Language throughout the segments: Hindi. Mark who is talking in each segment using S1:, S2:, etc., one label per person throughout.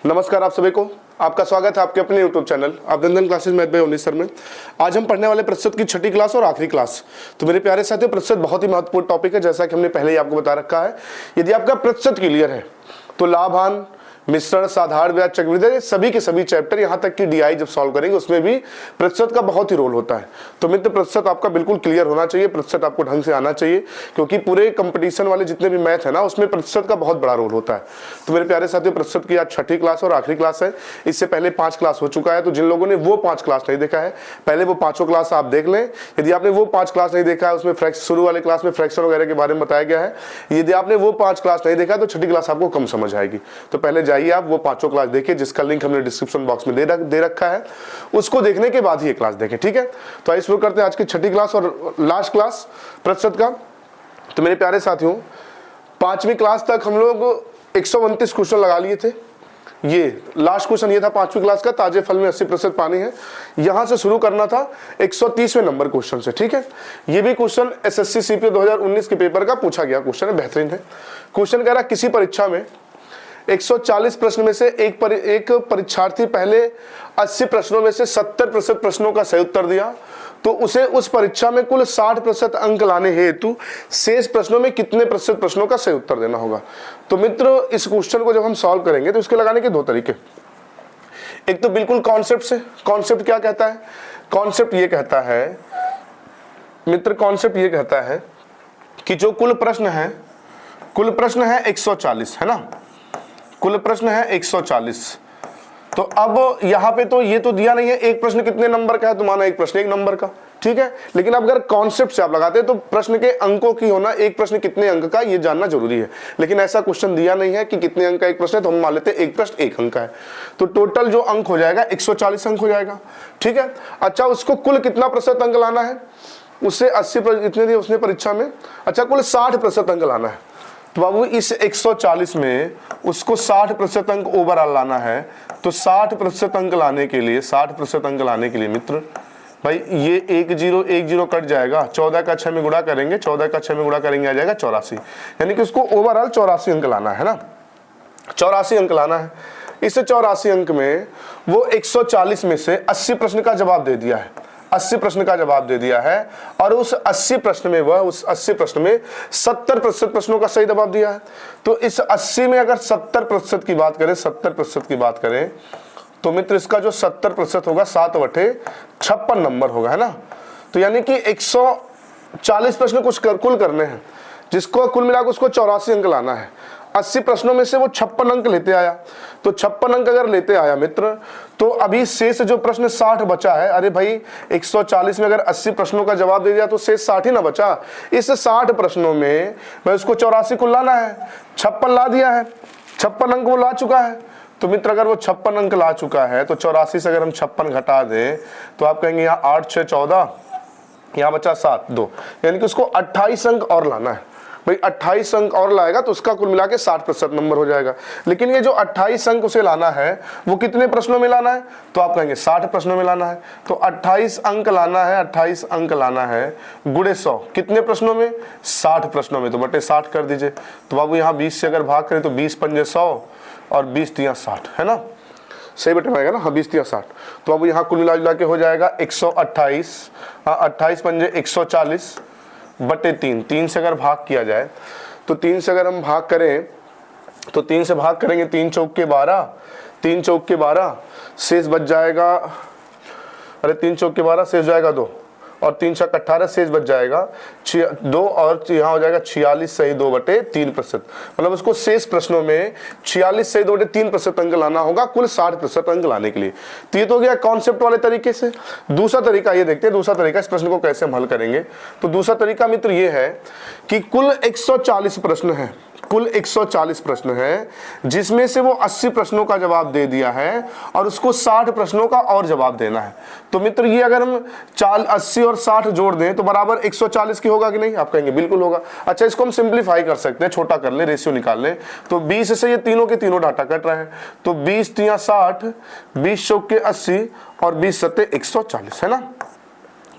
S1: नमस्कार आप सभी को, आपका स्वागत है आपके अपने YouTube चैनल अभिनंदन क्लासेस मैथ बाय उन्नीस सर में। आज हम पढ़ने वाले प्रतिशत की छठी क्लास और आखिरी क्लास। तो मेरे प्यारे साथियों, प्रतिशत बहुत ही महत्वपूर्ण टॉपिक है, जैसा कि हमने पहले ही आपको बता रखा है। यदि आपका प्रतिशत क्लियर है तो लाभान, मिश्रण, साधारण ब्याज, चक्रवृद्धि, सभी के सभी चैप्टर यहाँ तक कि डीआई जब सॉल्व करेंगे उसमें भी प्रतिशत का बहुत ही रोल होता है। तो मित्र, प्रतिशत आपका बिल्कुल क्लियर होना चाहिए, प्रतिशत आपको ढंग से आना चाहिए, क्योंकि पूरे कंपटीशन वाले जितने भी मैथ है ना, उसमें प्रतिशत का बहुत बड़ा रोल होता है। तो मेरे प्यारे साथियों, प्रतिशत की आज छठी क्लास और आखिरी क्लास है। इससे पहले 5 क्लास हो चुका है, तो जिन लोगों ने वो 5 क्लास नहीं देखा है, पहले वो 5 क्लास आप देख लें। यदि आपने वो 5 क्लास नहीं देखा है, उसमें शुरू वाले क्लास में फ्रैक्शन वगैरह के बारे में बताया गया है। यदि आपने वो 5 क्लास नहीं देखा तो छठी क्लास आपको कम समझ आएगी। तो पहले जाइए आप वो 5 क्लास देखिए, जिसका लिंक हमने डिस्क्रिप्शन बॉक्स में दे रखा है, उसको देखने के बाद ही ये क्लास देखें, ठीक है। तो आइए शुरू करते हैं आज की छठी क्लास और लास्ट क्लास प्रतिशत का। तो मेरे प्यारे साथियों, 5वीं क्लास तक हम लोग 129 क्वेश्चन लगा लिए थे। ये लास्ट क्वेश्चन ये था 5वीं क्लास का, ताजे फल में 80% पानी है। यहां से शुरू करना था 130वें नंबर क्वेश्चन से, ठीक है। ये भी क्वेश्चन एसएससी सीपीओ 2019 के पेपर का पूछा गया क्वेश्चन है, बेहतरीन है। क्वेश्चन कह रहा किसी परीक्षा में 140 प्रश्न में से एक परीक्षार्थी पहले 80 प्रश्नों में से 70% प्रश्नों का सही उत्तर दिया, तो उसे उस परीक्षा में कुल 60% अंक लाने हेतु शेष प्रश्नों में कितने प्रतिशत प्रश्नों का सही उत्तर देना होगा। तो मित्र, इस क्वेश्चन को जब हम सॉल्व करेंगे तो इसके लगाने के 2 तरीके। एक तो बिल्कुल कॉन्सेप्ट से। कॉन्सेप्ट क्या कहता है? कॉन्सेप्ट ये कहता है मित्र, कॉन्सेप्ट ये कहता है कि जो कुल प्रश्न है 140, है ना। कुल प्रश्न है 140। तो अब यहां पे तो ये तो दिया नहीं है एक प्रश्न कितने नंबर का है, तो माना एक प्रश्न 1 नंबर का, ठीक है। लेकिन अब अगर कॉन्सेप्ट से आप लगाते हैं तो प्रश्न के अंकों की होना, एक प्रश्न कितने अंक का, ये जानना जरूरी है। लेकिन ऐसा क्वेश्चन दिया नहीं है कि कितने अंक का एक प्रश्न है, तो हम मान लेते हैं एक प्रश्न 1 अंक का है। तो टोटल जो अंक हो जाएगा 140 अंक हो जाएगा, ठीक है। अच्छा, उसको कुल कितना प्रतिशत अंक लाना है? उससे 80% इतने दिए उसने परीक्षा में। अच्छा, कुल 60% अंक लाना है। तो बाबू इस 140 में उसको 60% अंक ओवरऑल लाना है। तो 60% अंक लाने के लिए 60% अंक लाने के लिए मित्र भाई, ये 1 0 कट जाएगा, 14 का 6 में गुणा करेंगे, 14 का 6 में गुणा करेंगे आ जाएगा 84। यानी कि उसको ओवरऑल 84 अंक लाना है ना, 84 अंक लाना है। इस 84 अंक में वो 140 में से 80 प्रश्न का जवाब दे दिया है, 80 प्रश्न का जवाब दे दिया है। और उस 80 प्रश्न में 70% प्रश्नों का सही जवाब दिया है। तो इस 80 में अगर 70% की बात करें, 70% की बात करें, तो मित्र इसका जो 70% होगा 7/56 नंबर होगा, है ना। तो यानी कि 140 प्रश्न कुल करने हैं, जिसको कुल मिलाकर उसको 84 अंक लाना है। 80 प्रश्नों में से वो 56 अंक लेते आया। तो 56 अंक अगर लेते आया मित्र, तो अभी शेष जो प्रश्न 60 बचा है। अरे भाई, 140 में अगर 80 प्रश्नों का जवाब दे दिया तो शेष 60 ही ना बचा। इस 60 प्रश्नों में मैं उसको 84 को लाना है, 56 ला दिया है, 56 अंक वो ला चुका है। तो मित्र, अगर वो 56 अंक ला चुका है तो 84 से अगर हम 56 घटा दें तो आप कहेंगे यहाँ 8 6 14, यहाँ बचा 7 2, यानी कि उसको 28 अंक और लाना है। भाई 28 अंक और लाएगा तो उसका कुल मिला के 60% नंबर हो जाएगा। लेकिन ये जो 28 अंक उसे लाना है वो कितने प्रश्नों में लाना है? तो आप कहेंगे 60 प्रश्नों में लाना है। तो 28 अंक लाना है, 28 अंक लाना है गुणे 100, कितने प्रश्नों में? 60 प्रश्नों में। तो बटे 60 कर दीजिए। तो बाबू यहाँ 20 से अगर भाग करें तो 20 पंजे 100 और 20 तिया 60, है ना। सही बटे आएगा ना, हाँ 20 तिया 60। तो अब यहाँ कुल मिला के हो जाएगा 128, 28 पंजे 140 बटे 3 से अगर भाग किया जाए तो 3 से अगर हम भाग करें तो 3 से भाग करेंगे, 3 चौक के 12, शेष बच जाएगा, अरे 3 चौक के 12 शेष जाएगा 2, और 3 छक 18 शेष बच जाएगा 2, और यहाँ हो जाएगा 46 सही 2/3%। मतलब उसको शेष प्रश्नों में 46 सही 2/3% अंक लाना होगा कुल 60% अंक लाने के लिए। तो ये तो हो गया कॉन्सेप्ट वाले तरीके से। दूसरा तरीका ये देखते हैं, दूसरा तरीका इस प्रश्न को कैसे हम हल करेंगे। तो दूसरा तरीका मित्र ये है कि कुल 140 प्रश्न है, कुल 140 प्रश्न है, जिसमें से वो 80 प्रश्नों का जवाब दे दिया है और उसको 60 प्रश्नों का और जवाब देना है। तो मित्र ये अगर हम 80 और 60 जोड़ दें तो बराबर 140 की होगा कि नहीं? आप कहेंगे बिल्कुल होगा। अच्छा, इसको हम सिंप्लीफाई कर सकते हैं, छोटा कर ले, रेशियो निकाल लें। तो 20 से ये तीनों के तीनों डाटा कट रहे हैं। तो 20 तिया 60, 20 चौक के 80 और 20 सत्ते 140, है ना।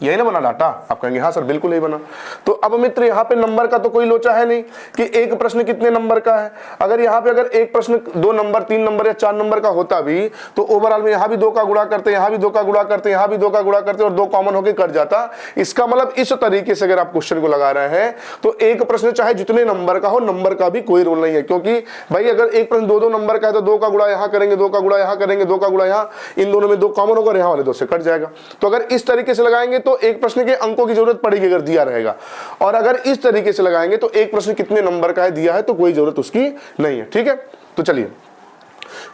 S1: यही ना बना डाटा? आप कहेंगे हाँ सर बिल्कुल यही बना। तो अब मित्र यहाँ पे नंबर का तो कोई लोचा है नहीं कि एक प्रश्न कितने नंबर का है। अगर यहाँ पे अगर एक प्रश्न 2 नंबर 3 नंबर या 4 नंबर का होता भी तो ओवरऑल में यहाँ भी 2 का गुणा करते, यहाँ भी 2 का गुणा करते, यहाँ भी 2 का गुणा करते और 2 कॉमन होकर कट जाता। इसका मतलब इस तरीके से अगर आप क्वेश्चन को लगा रहे हैं तो एक प्रश्न चाहे जितने नंबर का हो, नंबर का भी कोई रोल नहीं है, क्योंकि भाई अगर एक प्रश्न 2-2 नंबर का है तो 2 का गुणा यहाँ करेंगे, 2 का गुणा यहाँ करेंगे, 2 का गुणा यहाँ, इन दोनों में 2 कॉमन होगा, यहाँ वाले 2 से कट जाएगा। तो अगर इस तरीके से लगाएंगे तो एक प्रश्न के अंकों की जरूरत पड़ेगी अगर दिया रहेगा, और अगर इस तरीके से लगाएंगे तो एक प्रश्न कितने नंबर का है दिया है तो कोई जरूरत उसकी नहीं है। ठीक है, तो चलिए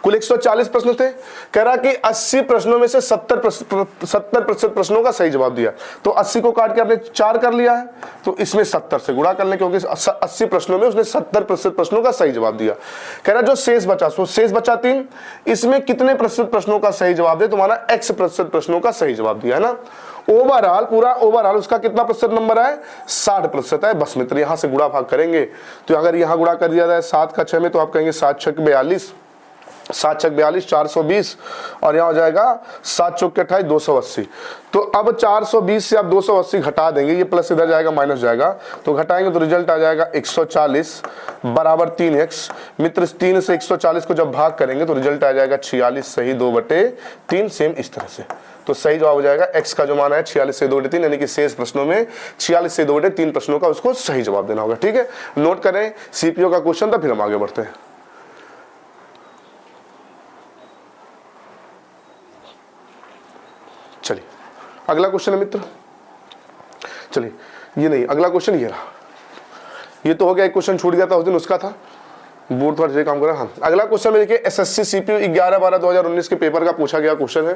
S1: कुल 140 प्रश्न थे। कह रहा कि 80 प्रश्नों में से 70% प्रश्नों का सही जवाब दिया। तो 80 को काट के आपने 4 कर लिया है, तो इसमें 70 से गुणा कर लें, क्योंकि 80 प्रश्नों में उसने 70% प्रश्नों का सही जवाब दिया। कह रहा जो शेष बचा, सो शेष बचा 3, इसमें कितने प्रतिशत प्रश्नों का सही जवाब दे? तुम्हारा x% प्रश्नों का सही जवाब दिया है ना। ओवरऑल पूरा ओवरऑल उसका कितना प्रतिशत नंबर है? 60% है। बस मित्र यहां से गुणा भाग करेंगे, तो अगर यहां गुणा कर दिया जाए 7 का 6 में, तो आप कहेंगे 7 छक 42, 7 छक 42 420, और यहाँ हो जाएगा 7 चौक 28 280। तो अब 420 से आप 280 घटा देंगे, ये प्लस इधर जाएगा माइनस जाएगा, तो घटाएंगे तो रिजल्ट आ जाएगा 140 बराबर 3x। मित्र 3 से 140 को जब भाग करेंगे तो रिजल्ट आ जाएगा 46 सही 2/3, सेम इस तरह से। तो सही जवाब हो जाएगा x का जो मान है 46 से 2/3, यानी कि शेष प्रश्नों में 46 से 2/3 प्रश्नों का उसको सही जवाब देना होगा। ठीक है, नोट करें सीपीओ का क्वेश्चन था, फिर हम आगे बढ़ते हैं। चलिए अगला क्वेश्चन है मित्र, चलिए ये नहीं, अगला क्वेश्चन ये रहा। ये तो हो गया, एक क्वेश्चन छूट गया था उस दिन, उसका था बोर्ड थोड़ा से काम कर रहा। हाँ, अगला क्वेश्चन में देखिए एसएससी सीपीयू 11/12/2019 के पेपर का पूछा गया क्वेश्चन है।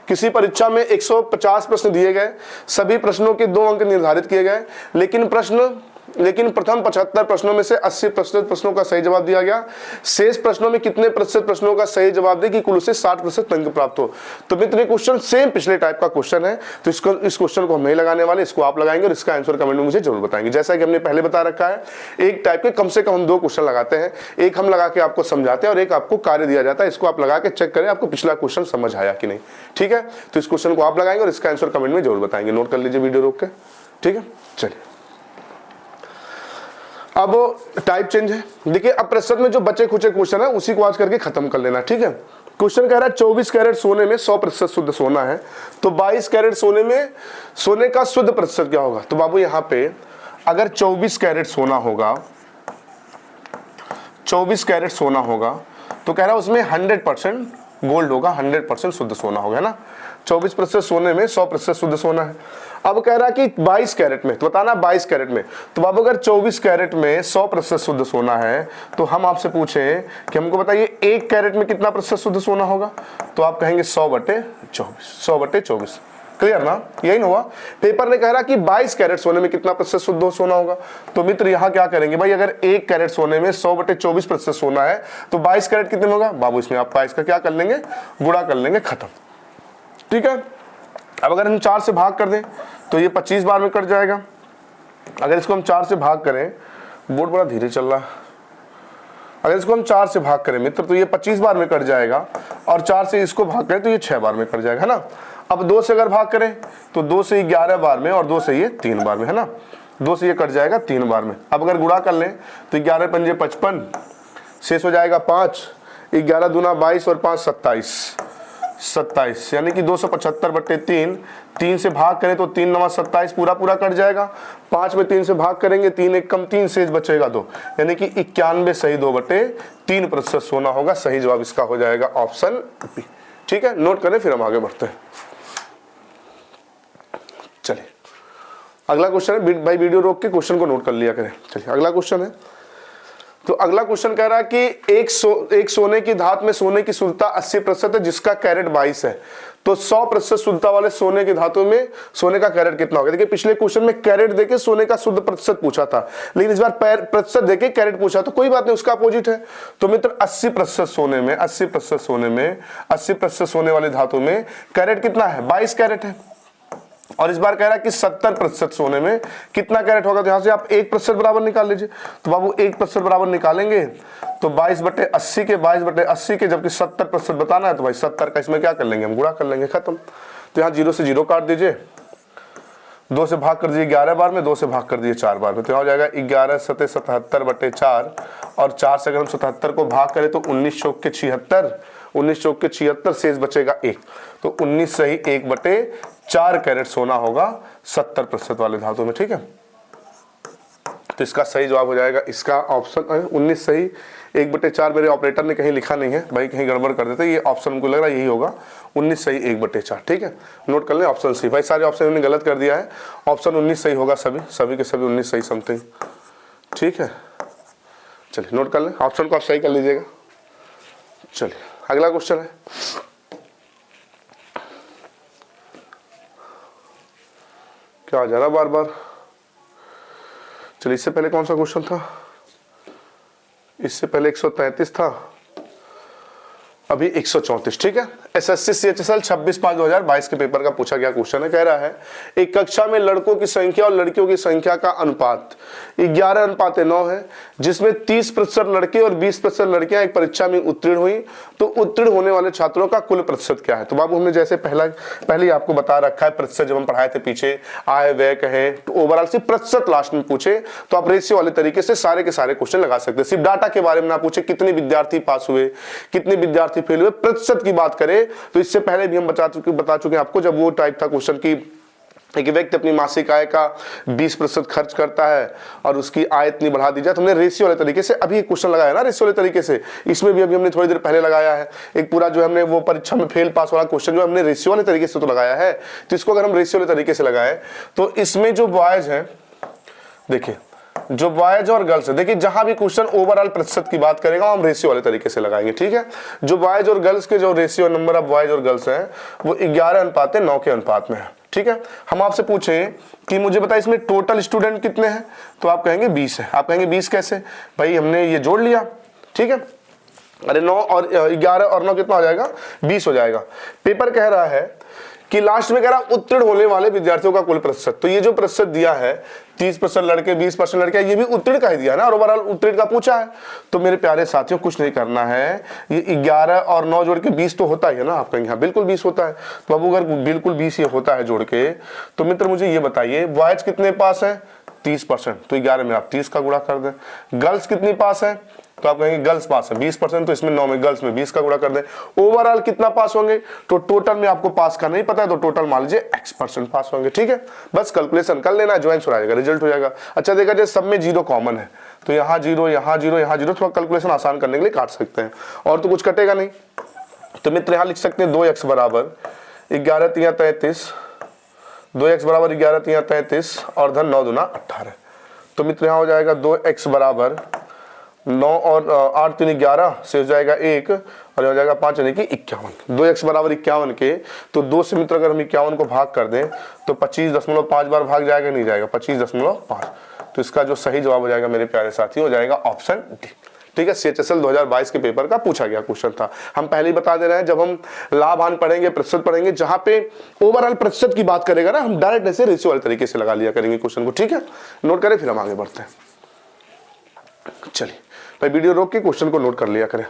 S1: किसी परीक्षा में 150 प्रश्न दिए गए, सभी प्रश्नों के 2 अंक निर्धारित किए गए, लेकिन प्रथम 75 प्रश्नों में से 80% प्रश्नों का सही जवाब दिया गया। शेष प्रश्नों में कितने प्रतिशत प्रश्नों का सही जवाब दे कि कुल उसे 60% अंक प्राप्त हो। तो मित्र ये क्वेश्चन सेम पिछले टाइप का क्वेश्चन है, तो इस क्वेश्चन को हम नहीं लगाने वाले, इसको आप लगाएंगे और इसका आंसर कमेंट में मुझे जरूर बताएंगे। जैसा कि हमने पहले बता रखा है, एक टाइप के कम से कम हम 2 क्वेश्चन लगाते हैं, एक हम लगा के आपको समझाते हैं और एक आपको कार्य दिया जाता है। इसको आप लगा के चेक करें आपको पिछला क्वेश्चन समझ आया कि नहीं। ठीक है, तो इस क्वेश्चन को आप लगाएंगे और इसका आंसर कमेंट में जरूर बताएंगे। नोट कर लीजिए वीडियो रोक के। ठीक है, चलिए अब टाइप चेंज है। देखिए अब प्रश्न में जो बचे खुचे क्वेश्चन है उसी को आज करके खत्म कर लेना। ठीक है, क्वेश्चन कह रहा है 24 कैरेट सोने में 100% शुद्ध सोना है, तो 22 कैरेट सोने में सोने का शुद्ध प्रतिशत क्या होगा? तो बाबू यहाँ पे अगर 24 कैरेट सोना होगा, 24 कैरेट सोना होगा, तो कह रहा है उसमें 100% गोल्ड होगा, 100% शुद्ध सोना होगा, है ना। 24% सोने में 100% शुद्ध सोना है। अब कह रहा है कि 22 कैरेट में, तो बताना 22 कैरेट में, तो बाबू अगर 24 कैरेट में 100% शुद्ध सोना है, तो हम आपसे पूछें कि हमको बताइए 1 कैरेट में कितना प्रतिशत शुद्ध सोना होगा? तो आप कहेंगे 100/24, 100/24। क्लियर ना, यही ना हुआ। पेपर ने कह रहा कि 22 कैरेट सोने में कितना प्रतिशत शुद्ध सोना होगा, तो मित्र यहाँ क्या करेंगे भाई, अगर 1 कैरेट सोने में 100/24% सोना है तो 22 कैरेट कितने में होगा? बाबू इसमें आप 22 का क्या कर लेंगे, गुणा कर लेंगे, खत्म। ठीक है, अब अगर हम 4 से भाग कर दें तो ये 25 बार में कट जाएगा। अगर इसको हम 4 से भाग करें, बोर्ड बड़ा धीरे चल रहा है, अगर इसको हम 4 से भाग करें मित्र तो ये 25 बार में कट जाएगा, और 4 से इसको भाग करें तो ये 6 बार में कट जाएगा, है ना। अब 2 से अगर भाग करें तो 2 से 11 बार में और 2 से ये 3 बार में, है ना। 2 से ये कट जाएगा 3 बार में। अब अगर गुणा कर लें तो 11 पंजे 55, शेष हो जाएगा 5, 11 दूना 22 और 5 27, यानी कि 275/3। 3 से भाग करें तो 3 9 27 पूरा कट जाएगा। 5 में 3 से भाग करेंगे, 3 1 कम 3, शेष बचेगा 2, यानी कि 91 सही 2/3% सोना होगा। सही जवाब इसका हो जाएगा ऑप्शन बी। ठीक है, नोट करें फिर हम आगे बढ़ते हैं। चलिए अगला क्वेश्चन है, भाई वीडियो रोक के क्वेश्चन को नोट कर लिया करें। चलिए अगला क्वेश्चन है, तो अगला क्वेश्चन कह रहा है कि एक सोने की धातु में सोने की शुद्धता 80% है जिसका कैरेट 22 है, तो 100% शुद्धता वाले सोने की धातु में सोने का कैरेट कितना होगा? देखिए पिछले क्वेश्चन में कैरेट देके सोने का शुद्ध प्रतिशत पूछा था, लेकिन इस बार प्रतिशत देके कैरेट पूछा, तो कोई बात नहीं, उसका अपोजिट है। तो मित्र 80% सोने में 80% सोने वाली धातु में कैरेट कितना है? 22 कैरेट है। और इस बार कह रहा है कि 70% सोने में कितना कैरेट होगा? तो यहां से आप 1% बराबर निकाल लीजिए। तो बाबू 1% बराबर निकालेंगे तो 22/80 के 22/80 के, जबकि 70% बताना है तो भाई 70 का इसमें क्या कर लेंगे हम, गुणा कर लेंगे, खत्म। तो यहाँ 0 से 0 काट दीजिए, 2 से भाग कर दिए 11 बार में, 2 से भाग कर दिए 4 बार में, तो यहाँ हो जाएगा 11 सते 77/4 और 4 से अगर हम 77 को भाग करें तो 19 चौक के 76, 19 चौक के 76, शेष बचेगा 1, तो 19 सही 1/4 कैरेट सोना होगा 70% वाले धातु में। ठीक है, तो इसका सही जवाब हो जाएगा इसका ऑप्शन 19 सही 1/4। मेरे ऑपरेटर ने कहीं लिखा नहीं है भाई, कहीं गड़बड़ कर देते, ये ऑप्शन हमको लग रहा है यही होगा 19 सही 1/4। ठीक है, नोट कर लें ऑप्शन सी। भाई सारे ऑप्शन उन्होंने गलत कर दिया है, ऑप्शन 19 सही होगा, सभी के सभी 19 सही समथिंग। ठीक है, चलिए नोट कर लें, ऑप्शन को आप सही कर लीजिएगा। चलिए अगला क्वेश्चन है, क्या आ जा रहा बार बार। चलिए इससे पहले कौन सा क्वेश्चन था, इससे पहले 133 था, अभी 134। ठीक है, एसएससी CHSL 26/5/2022 के पेपर का पूछा गया क्वेश्चन है। कह रहा है एक कक्षा में लड़कों की संख्या और लड़कियों की संख्या का अनुपात 11:9 है, जिसमें 30% लड़के और 20% लड़कियां एक परीक्षा में उत्तीर्ण हुई, तो उत्तीर्ण होने वाले छात्रों का कुल प्रतिशत क्या है। तो बाबू हमने जैसे पहले ही आपको बता रखा है, प्रतिशत जब हम पढ़ाए थे पीछे, आय व्यय कहे तो ओवरऑल सिर्फ प्रतिशत लास्ट में पूछे तो आप रेशियो वाले तरीके से सारे के सारे क्वेश्चन लगा सकते हैं। सिर्फ डाटा के बारे में ना पूछे कितने विद्यार्थी पास हुए, कितने विद्यार्थी फेल हुए, प्रतिशत की बात करें तो इससे पहले भी हम बता चुके हैं आपको, जब वो टाइप था क्वेश्चन की एक व्यक्ति अपनी मासिक आय का 20% खर्च करता है और उसकी आय इतनी बढ़ा दी जाए, तो हमने रेशियो वाले तरीके से अभी क्वेश्चन लगाया ना, रेशियो वाले तरीके से। इसमें भी अभी हमने थोड़ी देर पहले लगाया है एक पूरा जो हमने वो परीक्षा में फेल पास वाला क्वेश्चन जो हमने रेशियो वाले तरीके से तो लगाया है। तो इसको अगर हम रेशियो वाले तरीके से लगाए तो इसमें जो बॉयज है, देखिए जो बॉयज और गर्ल्स है, देखिए जहां भी क्वेश्चन ओवरऑल प्रतिशत की बात करेगा हम रेशियो वाले तरीके से लगाएंगे। ठीक है, जो बॉयज और गर्ल्स के जो रेशियो नंबर ऑफ बॉयज और गर्ल्स हैं वो 11:9 के अनुपात में है। ठीक है, हम आपसे पूछे कि मुझे बताइए इसमें टोटल स्टूडेंट कितने हैं, तो आप कहेंगे 20 है। आप कहेंगे 20 कैसे, भाई हमने ये जोड़ लिया। ठीक है, अरे 9 और 11 और 9 कितना हो जाएगा, 20 हो जाएगा। पेपर कह रहा है कि लास्ट में कह रहा उत्तीर्ण होने वाले विद्यार्थियों का कुल प्रतिशत, तो ये जो प्रतिशत दिया है 30% लड़के 20% लड़के, ये भी उत्तीर्ण का ही दिया है ना, और ओवरऑल उत्तीर्ण का पूछा है। तो मेरे प्यारे साथियों कुछ नहीं करना है, ये 11 और 9 जोड़ के 20 तो होता ही है ना। आप कहेंगे हाँ बिल्कुल 20 होता है। तो अब अगर बिल्कुल 20 ये होता है जोड़ के, तो मित्र मुझे ये बताइए बॉयज कितने पास है, 30%, तो 11 में आप 30 का गुणा कर दें। गर्ल्स कितनी पास है, तो आप कहेंगे गर्ल्स पास है 20%, तो इसमें 9 में गर्ल्स में 20 का गुणा कर दें। ओवरऑल कितना पास होंगे, तो टोटल में आपको पास का नहीं पता है तो टोटल मान लीजिए x% पास होंगे। ठीक है, बस कैलकुलेशन कर लेना, ज्वाइन हो जाएगा, रिजल्ट हो जाएगा। अच्छा देखा जाए सब में 0 कॉमन है, तो यहाँ 0 यहाँ 0 यहाँ 0, थोड़ा कैलकुलेशन आसान करने के लिए काट सकते हैं, और तो कुछ कटेगा नहीं। तो मित्र यहाँ लिख सकते हैं 2x बराबर 11 3 33, 2x बराबर 11 3 33 और धन 9 दूना 18। तो मित्र यहाँ हो जाएगा 2x बराबर 9 और 8 3 11 से हो जाएगा 1 और हो जाएगा 5 यानी कि 51। 2x बराबर 51 के, तो 2 से मित्र अगर हम 51 को भाग कर दें तो 25.5 बार भाग जाएगा, नहीं जाएगा 25.5। तो इसका जो सही जवाब हो जाएगा मेरे प्यारे साथी हो जाएगा ऑप्शन डी। ठीक है, CHSL 2022 के पेपर का पूछा गया क्वेश्चन था। हम पहले ही बता दे रहे हैं, जब हम लाभ हानि पढ़ेंगे, प्रतिशत पढ़ेंगे, जहां पे ओवरऑल प्रतिशत की बात करेगा ना, हम डायरेक्ट ऐसे रेशियो वाले तरीके से लगा लिया करेंगे क्वेश्चन को। ठीक है, नोट करें फिर हम आगे बढ़ते हैं। चलिए भाई वीडियो रोक के क्वेश्चन को नोट कर लिया करें।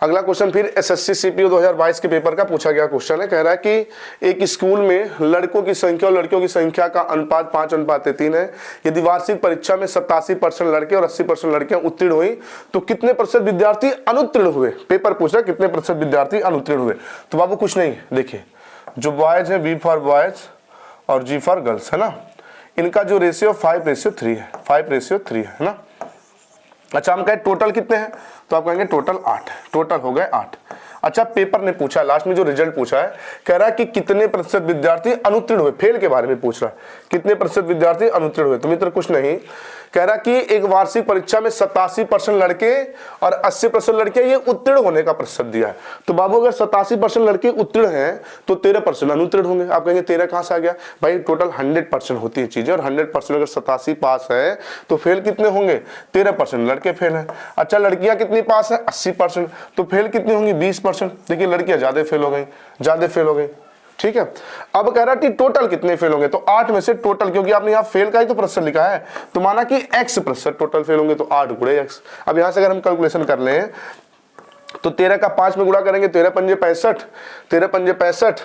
S1: अगला क्वेश्चन फिर SSC CPO 2022 के पेपर का पूछा गया क्वेश्चन है। कह रहा है कि एक स्कूल में लड़कों की संख्या और लड़कियों की संख्या का अनुपात 5:3 है। यदि वार्षिक परीक्षा में 87% लड़के और 80% लड़कियां उत्तीर्ण हुई, तो कितने प्रतिशत विद्यार्थी अनुत्तीर्ण हुए। पेपर पूछ रहा है कितने प्रतिशत विद्यार्थी अनुत्तीर्ण हुए। तो बाबू कुछ नहीं, देखिए जो बॉयज है B फॉर बॉयज और G फॉर गर्ल्स है ना, इनका जो रेशियो 5:3 है, 5:3 है ना। अच्छा हम कहें टोटल कितने हैं, तो आप कहेंगे टोटल 8 है, टोटल हो गए 8। अच्छा पेपर ने पूछा, लास्ट में जो रिजल्ट पूछा है, कह रहा है कि कितने प्रतिशत विद्यार्थी अनुत्तीर्ण हुए, फेल के बारे में पूछ रहा है, कितने प्रतिशत विद्यार्थी अनुत्तीर्ण हुए। तो मित्र कुछ नहीं, कह रहा कि एक वार्षिक परीक्षा में 87% लड़के और 80% लड़कियां, ये उत्तीर्ण होने का प्रतिशत दिया है। तो बाबू अगर 87% लड़के उत्तीर्ण हैं तो 13% अनुत्तीर्ण होंगे। आप कहेंगे 13 कहां से आ गया, भाई टोटल 100% होती है चीजें, और 100% अगर 87 पास है तो फेल कितने होंगे, 13% लड़के फेल हैं। अच्छा लड़कियां कितनी पास है, 80%, तो फेल कितनी होंगी, 20%। देखिए लड़कियां ज्यादा फेल हो गई, ठीक है। अब कह रहा कि टोटल कितने फेल होंगे, तो 8 में से टोटल, क्योंकि आपने यहाँ फेल का ही तो प्रतिशत लिखा है, तो माना कि x% टोटल फेल होंगे, तो 8 गुणे x। अब यहां से अगर हम कैलकुलेशन कर लें तो 13 का 5 में गुणा करेंगे, 13 पंजे 65, 13 पंजे 65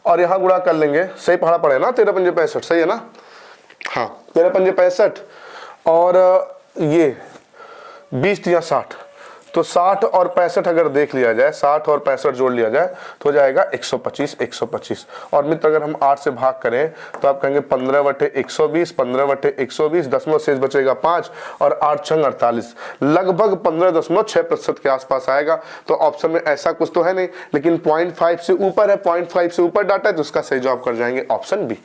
S1: और यहाँ गुणा कर लेंगे, सही पढ़ा पड़े ना, 13 पंजे 65, सही है ना, हाँ 13 पंजे 65 और ये 20 या 60, तो 60 और 65 अगर देख लिया जाए, 60 और 65 जोड़ लिया जाए तो हो जाएगा 125, 125। और मित्र अगर हम 8 से भाग करें तो आप कहेंगे 15/120, 15/120, दशमलव शेष बचेगा 5 और 8 छंग 48, लगभग 15.6% के आसपास आएगा। तो ऑप्शन में ऐसा कुछ तो है नहीं, लेकिन 0.5 से ऊपर है, 0.5 से ऊपर डाटा है तो उसका सही जवाब कर जाएंगे ऑप्शन बी।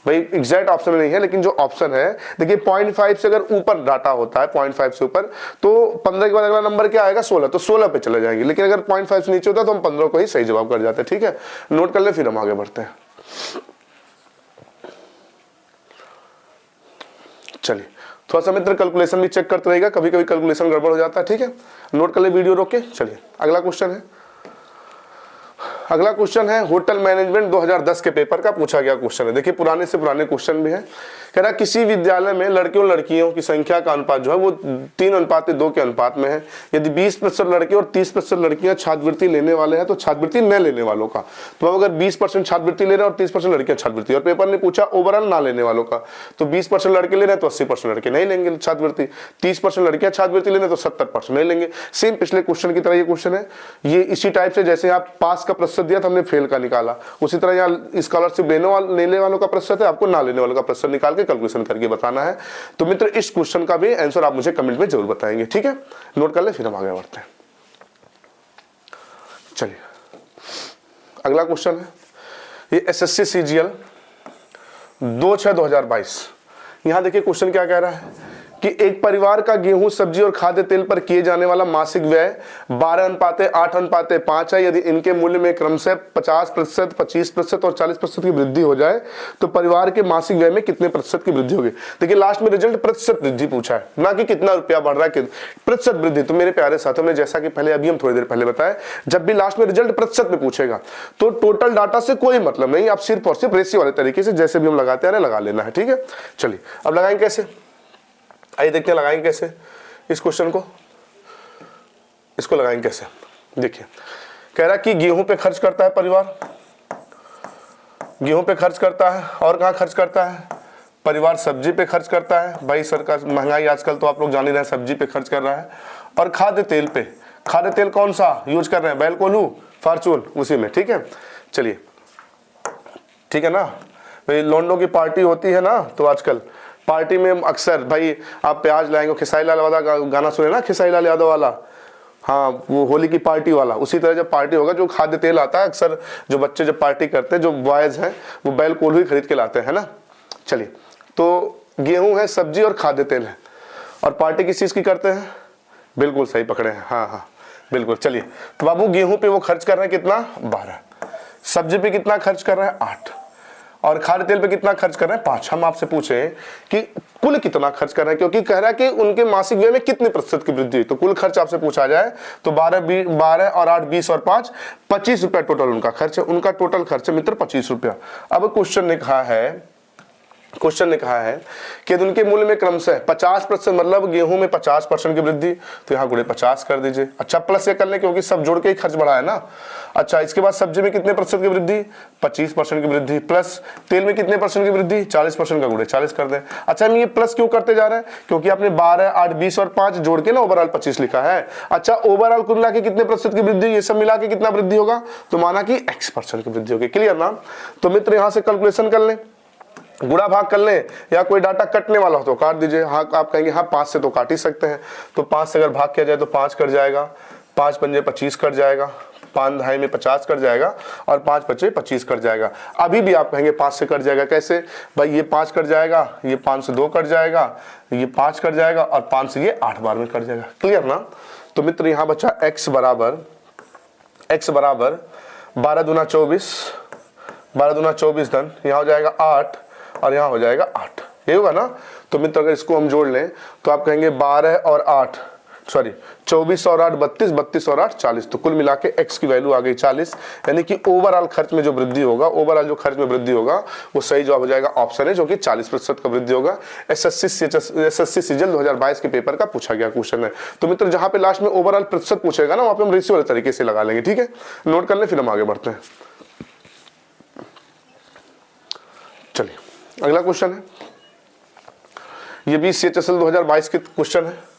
S1: भाई एग्जैक्ट ऑप्शन में नहीं है, लेकिन जो ऑप्शन है देखिए 0.5 से अगर ऊपर डाटा होता है, 0.5 से ऊपर, तो 15 के बाद अगला नंबर क्या आएगा 16, तो 16 पे चले जाएंगे। लेकिन अगर 0.5 से नीचे होता है तो हम 15 को ही सही जवाब कर जाते हैं। ठीक है, नोट कर ले, फिर हम आगे बढ़ते हैं। चलिए थोड़ा सा मित्र कैलकुलेशन भी चेक करते रहेगा, कभी कभी कैलकुलेशन गड़बड़ हो जाता है। ठीक है, नोट कर ले, वीडियो रोक के। चलिए अगला क्वेश्चन है, अगला क्वेश्चन है होटल मैनेजमेंट 2010 के पेपर का पूछा गया क्वेश्चन है। देखिए पुराने से पुराने क्वेश्चन भी है। कह रहा किसी विद्यालय में लड़कियों लड़कियों की संख्या का अनुपात जो है वो 3:2 के अनुपात में है। यदि 20% लड़के और 30% लड़कियां छात्रवृत्ति लेने वाले हैं तो छात्रवृत्ति न लेने वालों का, तो अगर 20% छात्रवृत्ति ले रहे हैं और 30% लड़कियां छात्रवृत्ति, और पेपर ने पूछा ओवरऑल ना लेने वालों का, तो 20% लड़के ले रहे हैं तो 80% लड़के नहीं लेंगे छात्रवृत्ति, 30% लड़कियां छात्रवृत्ति ले रहे हैं तो 70% नहीं लेंगे। सेम पिछले क्वेश्चन की तरह ये क्वेश्चन है, ये इसी टाइप से जैसे आप पास का प्रतिशत दिया था हमने फेल का निकाला, उसी तरह यहाँ स्कॉलरशिप लेने वालों का प्रतिशत है, आपको ना लेने वालों का प्रतिशत निकाल के कैलकुलेशन करके बताना है। तो मित्र इस क्वेश्चन का भी आंसर आप मुझे कमेंट में जरूर बताएंगे। ठीक है, नोट कर ले, फिर हम आगे बढ़ते हैं। चलिए अगला क्वेश्चन है, ये एसएससी सीजीएल 2/6/2022। यहां देखिए क्वेश्चन क्या कह रहा है कि एक परिवार का गेहूं सब्जी और खाद्य तेल पर किए जाने वाला मासिक व्यय 12:8:5 है। यदि इनके मूल्य में क्रमशः 50%, 25% और 40% की वृद्धि हो जाए तो परिवार के मासिक व्यय में कितने प्रतिशत की वृद्धि होगी। देखिए लास्ट में रिजल्ट प्रतिशत वृद्धि पूछा है, ना कि कितना रुपया बढ़ रहा है, प्रतिशत वृद्धि। तो मेरे प्यारे साथियों ने जैसा कि पहले अभी हम थोड़ी देर पहले बताया, जब भी लास्ट में रिजल्ट प्रतिशत में पूछेगा तो टोटल डाटा से कोई मतलब नहीं, आप सिर्फ और सिर्फ रेशियो वाले तरीके से जैसे भी हम लगाते हैं लगा लेना है। ठीक है, चलिए अब लगाएंगे कैसे, आइए देखते हैं लगाएंगे कैसे इस क्वेश्चन को। इसको लगाएंगे कैसे, देखिए कह रहा कि गेहूं पे खर्च करता है परिवार, गेहूं पे खर्च करता है, और कहां खर्च करता है परिवार, सब्जी पे खर्च करता है। भाई सरकार महंगाई आजकल तो आप लोग जान ही रहे हैं, सब्जी पे खर्च कर रहा है। और खाद्य तेल पे, खाद्य तेल कौन सा यूज कर रहे हैं, बैल कोल्हू फॉर्चून, उसी में। ठीक है, चलिए ठीक है ना, भाई लोंडो की पार्टी होती है ना, तो आजकल पार्टी में अक्सर भाई आप प्याज लाएंगे, खेसारी लाल वाला गाना सुने ना, खेसारी लाल यादव वाला, हाँ वो होली की पार्टी वाला, उसी तरह जब पार्टी होगा जो खाद्य तेल आता है, अक्सर जो बच्चे जब पार्टी करते हैं, जो बॉयज हैं वो बैल कोल्हू ही खरीद के लाते हैं ना। चलिए तो गेहूं है, सब्जी और खाद्य तेल है, और पार्टी किस चीज की करते हैं, बिल्कुल सही पकड़े हैं, हाँ हाँ बिल्कुल। चलिए तो बाबू गेहूं पे वो खर्च कर रहे हैं कितना 12, सब्जी पे कितना खर्च कर रहे हैं 8, और खाद्य तेल पे कितना खर्च कर रहे हैं 5। हम आपसे पूछे कि कुल कितना खर्च कर रहे हैं, क्योंकि कह रहा है कि उनके मासिक व्यय में कितने प्रतिशत की वृद्धि हुई, तो कुल खर्च आपसे पूछा जाए तो 12 और 8 20 और 5 25 रुपया टोटल उनका खर्च है। उनका टोटल खर्च है मित्र 25 रुपया। अब क्वेश्चन ने कहा है कि उनके मूल्य में क्रमशः 50%, मतलब गेहूं में 50% की वृद्धि, तो यहाँ गुणे 50 कर दीजिए। अच्छा प्लस ये कर लें क्योंकि सब जोड़ के ही खर्च बढ़ा है ना। अच्छा इसके बाद सब्जी में कितने प्रतिशत की वृद्धि, 25% की वृद्धि, प्लस तेल में कितने परसेंट की वृद्धि, 40% का गुणे 40 कर दें। अच्छा हम ये प्लस क्यों करते जा रहे हैं, क्योंकि आपने 12 8 20 और 5 जोड़ के ना ओवरऑल 25 लिखा है। अच्छा ओवरऑल कुल मिला के कितने प्रतिशत की वृद्धि, ये सब मिला के कितना वृद्धि होगा, तो माना कि x% की वृद्धि होगी। क्लियर ना। तो मित्र यहाँ से कैलकुलेशन कर लें, गुणा भाग कर लें, या कोई डाटा कटने वाला हो तो काट दीजिए। हाँ आप कहेंगे हाँ 5 से तो काट ही सकते हैं, तो 5 से अगर भाग किया जाए तो 5 कट जाएगा, 5 पंजे 25 कट जाएगा, 5 ढाई में 50 कट जाएगा, और 5 बचे 25 कट जाएगा। अभी भी आप कहेंगे 5 से कट जाएगा, कैसे भाई, ये 5 कट जाएगा, ये 5 से 2 कट जाएगा, ये 5 कट जाएगा, और 5 से ये 8 बार में कट जाएगा। क्लियर ना। तो मित्र यहाँ बचा x बराबर 12 दूना 24, 12 दूना 24 धन, यहाँ हो जाएगा 8 और यहाँ हो जाएगा 8, ये होगा ना। तो मित्र अगर इसको हम जोड़ लें तो आप कहेंगे 12 और 8 सॉरी 24 और 8 32, 32 और 8 40, तो कुल मिला के x की वैल्यू आ गई 40। यानी कि ओवरऑल खर्च में जो वृद्धि होगा, ओवरऑल जो खर्च में वृद्धि होगा वो सही जवाब हो जाएगा ऑप्शन है, जो कि 40% का वृद्धि होगा। एसएससी सीजीएल 2022 के पेपर का पूछा गया क्वेश्चन है। तो मित्र जहां पे लास्ट में ओवरऑल प्रतिशत पूछेगा ना, वहां पे हम रेशियो वाले तरीके से लगा लेंगे। ठीक है, नोट कर ले, फिर हम आगे बढ़ते हैं। अगला क्वेश्चन है, ये भी CHSL 2022 के क्वेश्चन है।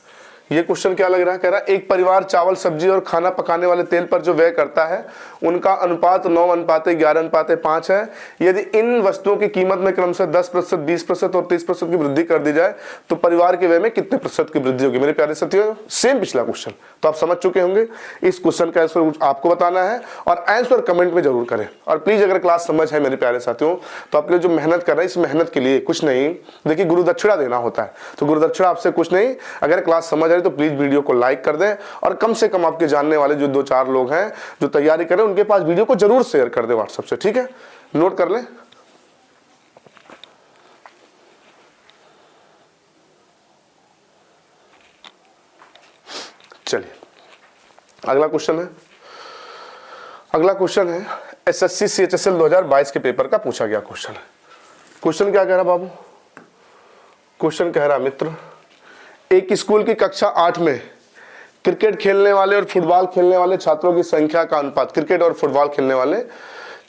S1: ये क्वेश्चन क्या लग रहा है, कह रहा है एक परिवार चावल सब्जी और खाना पकाने वाले तेल पर जो व्यय करता है उनका अनुपात 9:11:5 है। यदि इन वस्तुओं की कीमत में क्रमशः 10%, 20% और 30% की वृद्धि कर दी जाए तो परिवार के व्यय में कितने प्रतिशत की वृद्धि होगी। मेरे प्यारे साथियों, सेम पिछला क्वेश्चन तो आप समझ चुके होंगे। इस क्वेश्चन का आंसर आपको बताना है और आंसर कमेंट में जरूर करें। और प्लीज अगर क्लास समझ है मेरे प्यारे साथियों तो आपके लिए जो मेहनत कर रहे हैं, इस मेहनत के लिए कुछ नहीं, देखिए गुरु दक्षिणा देना होता है, तो गुरु दक्षिणा आपसे कुछ नहीं। अगर क्लास समझ तो प्लीज वीडियो को लाइक कर दें और कम से कम आपके जानने वाले जो 2-4 लोग हैं जो तैयारी करें उनके पास वीडियो को जरूर शेयर कर दें व्हाट्सएप से, ठीक है, नोट कर लें। चलिए अगला क्वेश्चन है, अगला क्वेश्चन है SSC CHSL 2022 के पेपर का पूछा गया क्वेश्चन है। क्वेश्चन क्या कह रहा बाबू, क्वेश्चन कह रहा मित्र, एक स्कूल की कक्षा 8 में क्रिकेट खेलने वाले और फुटबॉल खेलने वाले छात्रों की संख्या का अनुपात, क्रिकेट और फुटबॉल खेलने वाले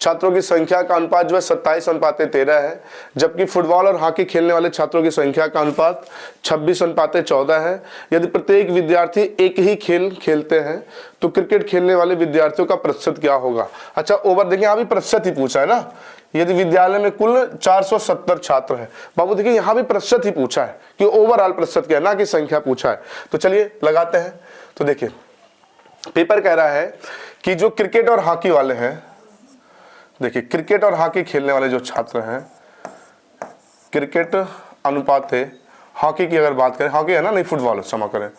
S1: छात्रों की संख्या का अनुपात जो है 27:13 है, जबकि फुटबॉल और हॉकी खेलने वाले छात्रों की संख्या का अनुपात 26:14 है। यदि प्रत्येक विद्यार्थी एक ही खेल खेलते हैं तो क्रिकेट खेलने वाले विद्यार्थियों का प्रतिशत क्या होगा। अच्छा ओवर देखिए, यहाँ भी प्रतिशत ही पूछा है ना। यदि विद्यालय में कुल 470 छात्र हैं, बाबू देखिए यहाँ भी प्रतिशत ही पूछा है कि ओवरऑल प्रतिशत क्या है, ना कि संख्या पूछा है। तो चलिए लगाते हैं। तो देखिए पेपर कह रहा है कि जो क्रिकेट और हॉकी वाले हैं, देखिए क्रिकेट और हॉकी खेलने वाले जो छात्र हैं, क्रिकेट अनुपात है हॉकी की अगर बात करें, हॉकी है ना, नहीं फुटबॉल, क्षमा करें,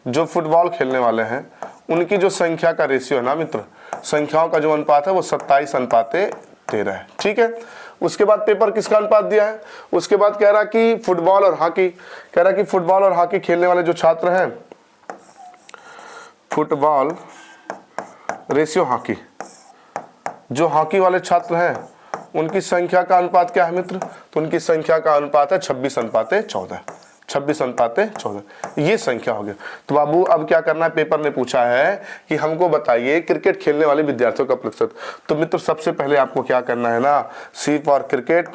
S1: जो फुटबॉल खेलने वाले हैं उनकी जो संख्या का रेशियो है ना मित्र, संख्याओं का जो अनुपात है वो 27:13 है, ठीक है। उसके बाद पेपर किसका अनुपात दिया है, उसके बाद कह रहा कि फुटबॉल और हॉकी, कह रहा कि फुटबॉल और हॉकी खेलने वाले जो छात्र हैं, फुटबॉल रेशियो हॉकी, जो हॉकी वाले छात्र हैं उनकी संख्या का अनुपात क्या है मित्र, तो उनकी संख्या का अनुपात है 26:14, 26:14 ये संख्या हो गई। तो बाबू अब क्या करना है, पेपर ने पूछा है कि हमको बताइए क्रिकेट खेलने वाले विद्यार्थियों का प्रतिशत। तो मित्र सबसे पहले आपको क्या करना है ना, C for cricket,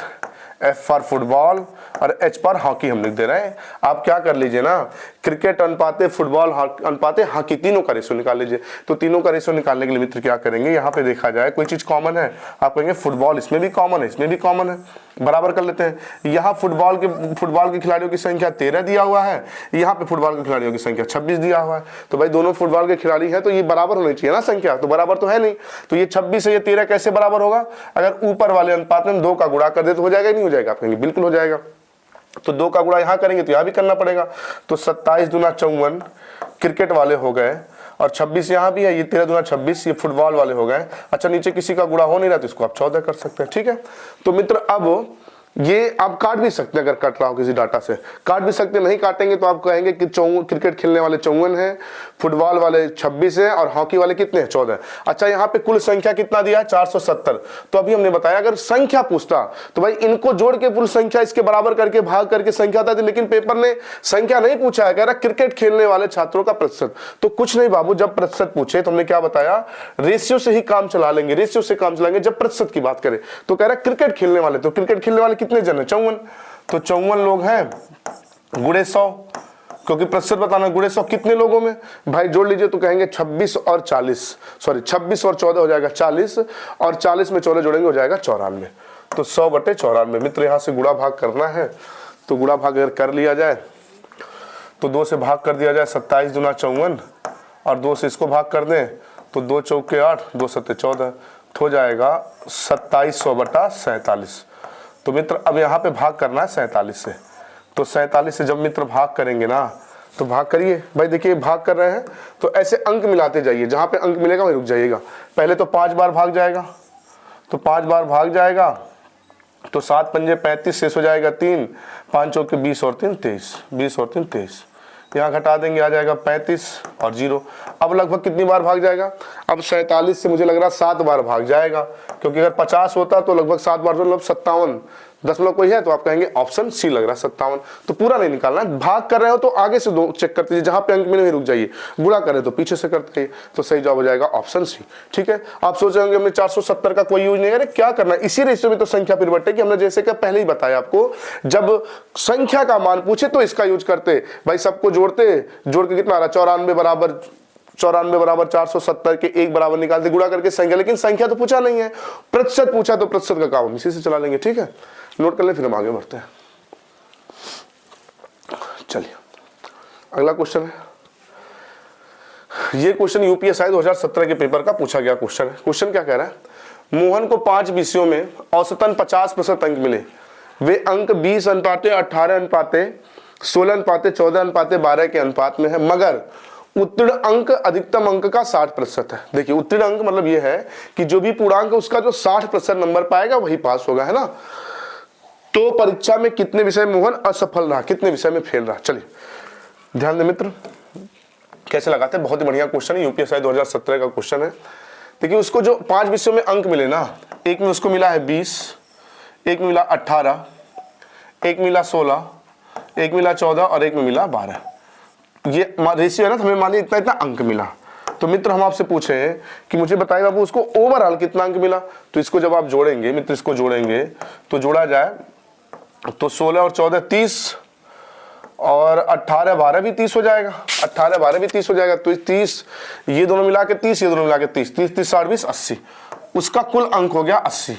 S1: F for football और H फॉर हॉकी हम लिख दे रहे हैं। आप क्या कर लीजिए ना, क्रिकेट अनुपाते फुटबॉल अनुपाते हॉकी, तीनों का रेशो निकाल लीजिए। तो तीनों का रेशो निकालने के लिए मित्र क्या करेंगे, यहाँ पे देखा जाए कोई चीज कॉमन है, आप कहेंगे फुटबॉल इसमें भी कॉमन है, इसमें भी कॉमन है, बराबर कर लेते हैं। यहाँ फुटबॉल के खिलाड़ियों की संख्या 13 दिया हुआ है, यहाँ पे फुटबॉल के खिलाड़ियों की संख्या 26 दिया हुआ है। तो भाई दोनों फुटबॉल के खिलाड़ी हैं तो ये बराबर होनी चाहिए ना संख्या, तो बराबर तो है नहीं। तो ये 26 है, ये 13 कैसे बराबर होगा, अगर ऊपर वाले अनुपात में 2 का गुणा कर दे तो हो जाएगा, नहीं हो जाएगा, आप कहेंगे बिल्कुल हो जाएगा। तो 2 का गुणा यहाँ करेंगे तो यहाँ भी करना पड़ेगा। तो 27 दूना 54 क्रिकेट वाले हो गए और 26 यहाँ भी है, ये 13 दूना 26 ये फुटबॉल वाले हो गए। अच्छा नीचे किसी का गुणा हो नहीं रहा तो इसको आप 14 कर सकते हैं, ठीक है। तो मित्र अब ये आप काट भी सकते हैं, अगर कट रहा हो किसी डाटा से काट भी सकते, नहीं काटेंगे तो आप कहेंगे कि क्रिकेट खेलने वाले 54 हैं, फुटबॉल वाले 26 हैं और हॉकी वाले कितने हैं, 14। अच्छा यहाँ पे कुल संख्या कितना दिया है, 470। तो अभी हमने बताया अगर संख्या पूछता तो भाई इनको जोड़ के कुल संख्या इसके बराबर करके भाग करके संख्या आता थी, लेकिन पेपर ने संख्या नहीं पूछा है, कह रहा क्रिकेट खेलने वाले छात्रों का प्रतिशत। तो कुछ नहीं बाबू, जब प्रतिशत पूछे तो हमने क्या बताया, रेशियो से ही काम चला लेंगे, रेशियो से काम चलाएंगे जब प्रतिशत की बात करें। तो कह रहा क्रिकेट खेलने वाले, तो क्रिकेट खेलने वाले कितने जन है, 54। तो 54 लोग हैं गुणे 100, क्योंकि प्रतिशत बताना, गुणे 100 कितने लोगों में भाई जोड़ लीजिए तो कहेंगे 26 और 40, सॉरी 26 और 14 हो जाएगा 40 और 40 में 14 जोड़ेंगे हो जाएगा 94। तो 100/94 मित्र यहाँ से गुणा भाग करना है। तो गुणा भाग अगर कर लिया जाए तो 2 से भाग कर दिया जाए, 27 दूना 54 और 2 से इसको भाग कर दें तो 2 चौके 8, 2 सत्ते 14 हो जाएगा 2700/47। तो मित्र अब यहाँ पे भाग करना है 47 से। तो 47 से जब मित्र भाग करेंगे ना, तो भाग करिए भाई, देखिए भाग कर रहे हैं तो ऐसे अंक मिलाते जाइए, जहाँ पे अंक मिलेगा वहीं रुक जाइएगा। पहले तो 5 बार भाग जाएगा, तो 5 बार भाग जाएगा तो 7 पंजे 35 शेष हो जाएगा 3, 5 चौके 20 और 3 23, 20 और 3 23, यहाँ घटा देंगे आ जाएगा 35 और 0। अब लगभग कितनी बार भाग जाएगा, अब 47 से मुझे लग रहा 7 बार भाग जाएगा, क्योंकि अगर 50 होता तो लगभग 7 बार, मतलब 57, दशमलव कोई है तो आप कहेंगे ऑप्शन सी लग रहा है 57। तो पूरा नहीं निकालना है, भाग कर रहे हो तो आगे से दो चेक करते जहां पे अंक मिले वहीं रुक जाइए, गुणा करें तो पीछे से करते हैं, तो सही जवाब हो जाएगा ऑप्शन सी। ठीक है, आप सोच रहे होंगे हमने 470 का कोई यूज नहीं है, क्या करना है, इसी रेशियो में तो संख्या फिर बटे कि हमने जैसे कि पहले ही बताया आपको, जब संख्या का मान पूछे तो इसका यूज करते भाई, सबको जोड़ते, जोड़ के कितना आ रहा 94 बराबर 470 के एक बराबर निकालते गुणा करके संख्या, लेकिन संख्या तो पूछा नहीं है, प्रतिशत पूछा तो प्रतिशत का काम हम इसी से चला लेंगे। ठीक है, नोट कर ले, फिर हम आगे बढ़ते हैं। चलिए अगला क्वेश्चन है, ये क्वेश्चन यूपीएससी 2017 के पेपर का पूछा गया क्वेश्चन है। क्वेश्चन क्या कह रहा है, मोहन को 5 विषयों में औसतन 50% अंक मिले, वे अंक 20 अनुपाते 18 अनुपाते 16 अनुपाते 14 अनुपाते 12 के अनुपात में है, मगर उत्तीर्ण अंक अधिकतम अंक का 60% है। देखिए उत्तीर्ण अंक मतलब यह है कि जो भी पूर्णांक उसका जो 60% नंबर पाएगा वही पास होगा, है ना। तो परीक्षा में कितने विषय मोहन असफल रहा, कितने विषय में फेल रहा। चलिए ध्यान दे मित्र, कैसे लगाते हैं, बहुत ही बढ़िया क्वेश्चन है, यूपीएससी 2017 का क्वेश्चन है। देखिए उसको जो 5 विषयों में अंक मिले ना, एक में उसको मिला है 20, एक में मिला 18, एक मिला 16, एक मिला 14 और एक में मिला 12। ये रेशियो है ना, तो हमें मान लीजिए इतना इतना अंक मिला। तो मित्र हम आपसे पूछे कि मुझे बताइए बाबू उसको ओवरऑल कितना अंक मिला, तो इसको जब आप जोड़ेंगे मित्र, इसको जोड़ेंगे तो जोड़ा जाए तो 16 और 14 30 और 18 12 भी 30 हो जाएगा, 18 12 भी 30 हो जाएगा। तो 30 ये दोनों मिला के 30, ये दोनों मिला के 30, 30 30 60 20 80, उसका कुल अंक हो गया 80।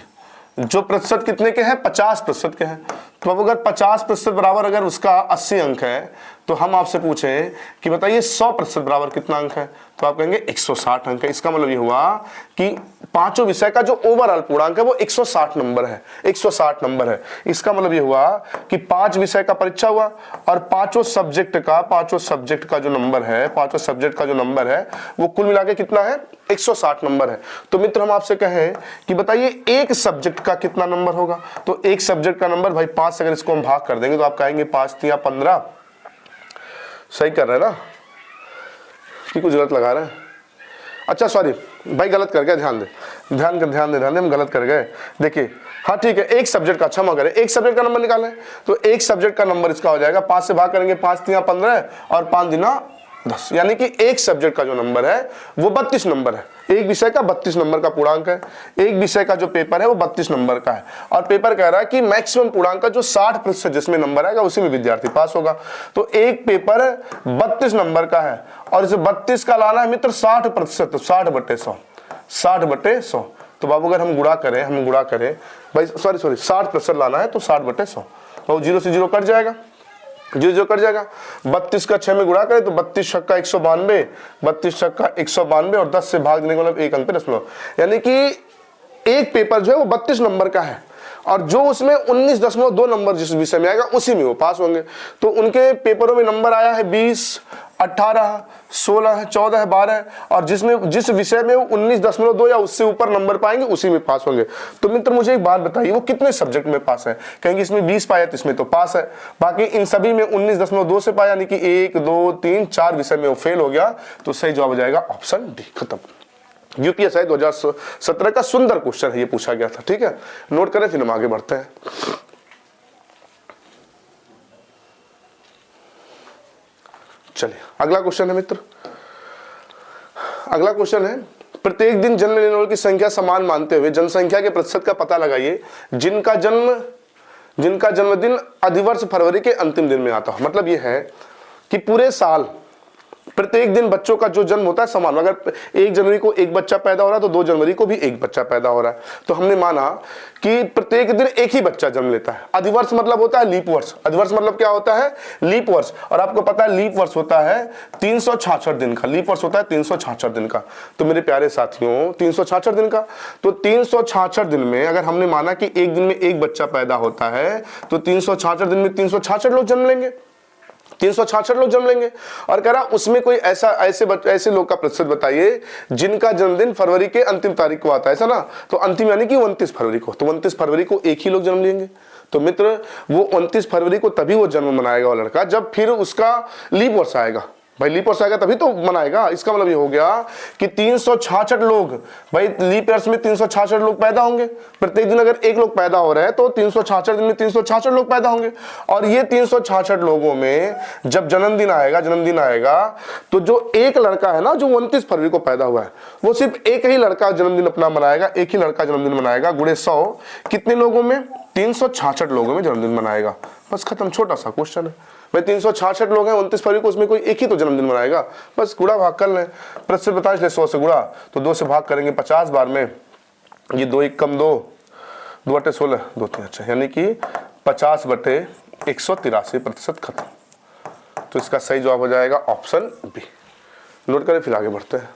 S1: जो प्रतिशत कितने के हैं, 50% के हैं। तो अब अगर 50% बराबर अगर उसका 80 अंक है, तो हम आपसे पूछें कि बताइए 100% बराबर कितना अंक है, तो आप कहेंगे 160 अंक है। इसका मतलब ये हुआ कि पांचों विषय का जो ओवरऑल पूर्णांक है वो 160 नंबर है, 160 नंबर है। इसका मतलब ये हुआ कि 5 विषय का परीक्षा हुआ और पांचों सब्जेक्ट का जो नंबर है, पांचों सब्जेक्ट का जो नंबर है वो कुल मिला के कितना है, 160 नंबर है। तो मित्र हम आपसे कहें कि बताइए एक सब्जेक्ट का कितना नंबर होगा, तो एक सब्जेक्ट का नंबर भाई 5 से अगर इसको हम भाग कर देंगे तो आप कहेंगे 5 या 15, सही कर रहे हैं ना कि कुछ गलत लगा रहे हैं। अच्छा सॉरी भाई गलत कर गए, ध्यान दे हम गलत कर गए। देखिए हाँ ठीक है, एक सब्जेक्ट का, क्षमा करें, एक सब्जेक्ट का नंबर निकालें तो एक सब्जेक्ट का नंबर इसका हो जाएगा 5 से भाग करेंगे, 5 या 15 और 5 दिना 10, यानी कि एक सब्जेक्ट का जो नंबर है वो 32 नंबर है। एक विषय का 32 नंबर का पूर्णांक है, एक विषय का जो पेपर है वो 32 नंबर का है। और पेपर कह रहा है कि मैक्सिमम पूर्णांक का जो 60% जिसमें नंबर आएगा उसी में विद्यार्थी पास होगा। तो एक पेपर 32 नंबर का है और इसे 32 का लाना है मित्र 60%, तो 60/100। तो बाबू अगर हम गुणा करें भाई सॉरी 60% लाना है तो 60/100, तो 0 से 0 कट जाएगा, 0 कट जाएगा। 32 का 6 में गुणा करें तो 32 छक्का 192, 32 छक्का 192 और 10 से भाग देने का मतलब एक अंक पे दशमलव, यानी कि एक पेपर जो है वो 32 नंबर का है और जो उसमें 19.2 नंबर जिस विषय में आएगा उसी में वो पास होंगे। तो उनके पेपरों में नंबर आया है 20, 18, 16, 14, 12 और जिस विषय में वो 19.2 या उससे ऊपर नंबर पाएंगे उसी में पास होंगे। तो मित्र मुझे एक बात बताइए वो कितने सब्जेक्ट में पास है, कहेंगे इसमें 20 पाया तो इसमें तो पास है, बाकी इन सभी में 19.2 से पाया, यानी कि 1 2 3 4 विषय में वो फेल हो गया। तो सही जवाब हो जाएगा ऑप्शन डी, खत्म। यूपीएससी 2017 का सुंदर क्वेश्चन है, ये पूछा गया था। ठीक है, नोट करें फिर हम आगे बढ़ते हैं। चलिए अगला क्वेश्चन है मित्र, अगला क्वेश्चन है प्रत्येक दिन जन्म लेने वालों की संख्या समान मानते हुए जनसंख्या के प्रतिशत का पता लगाइए जिनका जन्मदिन अधिवर्ष फरवरी के अंतिम दिन में आता हो। मतलब यह है कि पूरे साल प्रत्येक दिन बच्चों का जो जन्म होता है समान, अगर 1 जनवरी को एक बच्चा पैदा हो रहा है तो 2 जनवरी को भी एक बच्चा पैदा हो रहा है। तो हमने माना कि प्रत्येक दिन एक ही बच्चा जन्म लेता है। अधिवर्ष मतलब होता है लीप वर्ष, अधिवर्ष मतलब क्या होता है, लीप वर्ष। और आपको पता है लीप वर्ष होता है 366 दिन का, लीप वर्ष होता है 366 दिन का। तो मेरे प्यारे साथियों 366 दिन का, तो 366 दिन में अगर हमने माना कि एक दिन में एक बच्चा पैदा होता है तो 366 दिन में 366 लोग जन्म लेंगे, 366 लोग जन्म लेंगे। और कह रहा उसमें कोई ऐसे लोग का प्रतिशत बताइए जिनका जन्मदिन फरवरी के अंतिम तारीख को आता है, ऐसा ना। तो अंतिम यानी कि 29 फरवरी को, तो 29 फरवरी को एक ही लोग जन्म लेंगे। तो मित्र वो 29 फरवरी को तभी वो जन्म मनाएगा वो लड़का जब फिर उसका लीप वर्ष आएगा। भाई लीप ईयर्स आएगा तभी तो मनाएगा। इसका मतलब ये हो गया कि 366 लोग, भाई लीप ईयर्स में 366 लोग पैदा होंगे। प्रत्येक दिन अगर एक लोग पैदा हो रहे हैं तो 366 दिन में 366 लोग पैदा होंगे। और ये 366 लोगों में जब जन्मदिन आएगा तो जो एक लड़का है ना, जो 29 फरवरी को पैदा हुआ है, वो सिर्फ एक ही लड़का जन्मदिन अपना मनाएगा, एक ही लड़का जन्मदिन मनाएगा। गुणे 100 कितने लोगों में? 366 लोगों में जन्मदिन मनाएगा। बस खत्म, छोटा सा क्वेश्चन है भाई। 366 लोग हैं 29 फरवरी को, उसमें कोई एक ही तो जन्मदिन मनाएगा। बस गुणा भाग कर लें, प्रतिशत बता, इसलिए 100 से गुणा, तो 2 से भाग करेंगे 50 बार में। ये 2 1 कम 2, 2 बटे 16, 2 3 अच्छा, यानी कि 50 बटे 183% खत्म। तो इसका सही जवाब हो जाएगा ऑप्शन बी। नोट करें, फिर आगे बढ़ते हैं।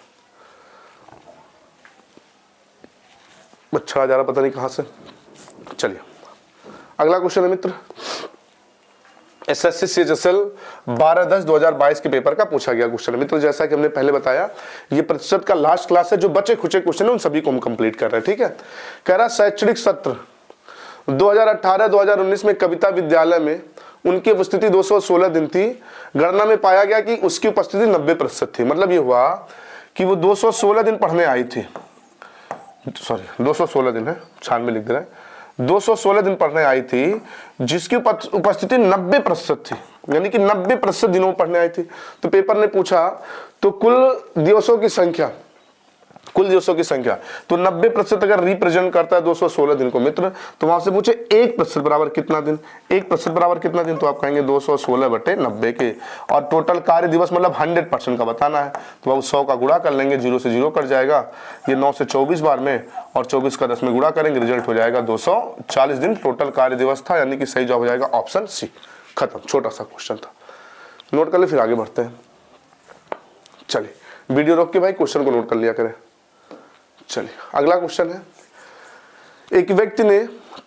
S1: अच्छा जा रहा पता नहीं कहां से। चलिए अगला क्वेश्चन है मित्र, एसएससी सीएचएसएल 12/10/2022 के पेपर का पूछा गया क्वेश्चन है मित्र। जैसा कि हमने पहले बताया, ये प्रतिशत का लास्ट क्लास है। जो बचे खुचे क्वेश्चन है उन सभी को हम कंप्लीट कर रहे हैं, ठीक है। कह रहा शैक्षणिक सत्र 2018-2019 में कविता विद्यालय में उनकी उपस्थिति 216 दिन थी। गणना में पाया गया कि उसकी उपस्थिति 90% थी। मतलब ये हुआ कि वो 216 दिन पढ़ने आई थी, सॉरी 216 दिन है, 96 लिख दे रहा है, 216 दिन पढ़ने आई थी, जिसकी उपस्थिति 90% थी, यानी कि 90% दिनों पढ़ने आई थी। तो पेपर ने पूछा तो कुल दिवसों की संख्या, तो 90% अगर रिप्रेजेंट करता है 216 दिन को मित्र, तो वहां से पूछे 1% बराबर कितना दिन, 1% बराबर कितना दिन, तो आप कहेंगे 216 बटे 90 के। और टोटल कार्य दिवस मतलब 100% का बताना है, तो अब 100 का गुणा कर लेंगे, 0 से 0 कट जाएगा, ये 9 से 24 बार में, और 24 का 10 में गुणा करेंगे, रिजल्ट हो जाएगा 240 दिन टोटल कार्य दिवस था, यानी कि सही जवाब हो जाएगा ऑप्शन सी। खत्म, छोटा सा क्वेश्चन था, नोट कर ले, फिर आगे बढ़ते हैं। चलिए वीडियो रोक के भाई क्वेश्चन को नोट कर लिया करें। चलिए अगला क्वेश्चन है, एक व्यक्ति ने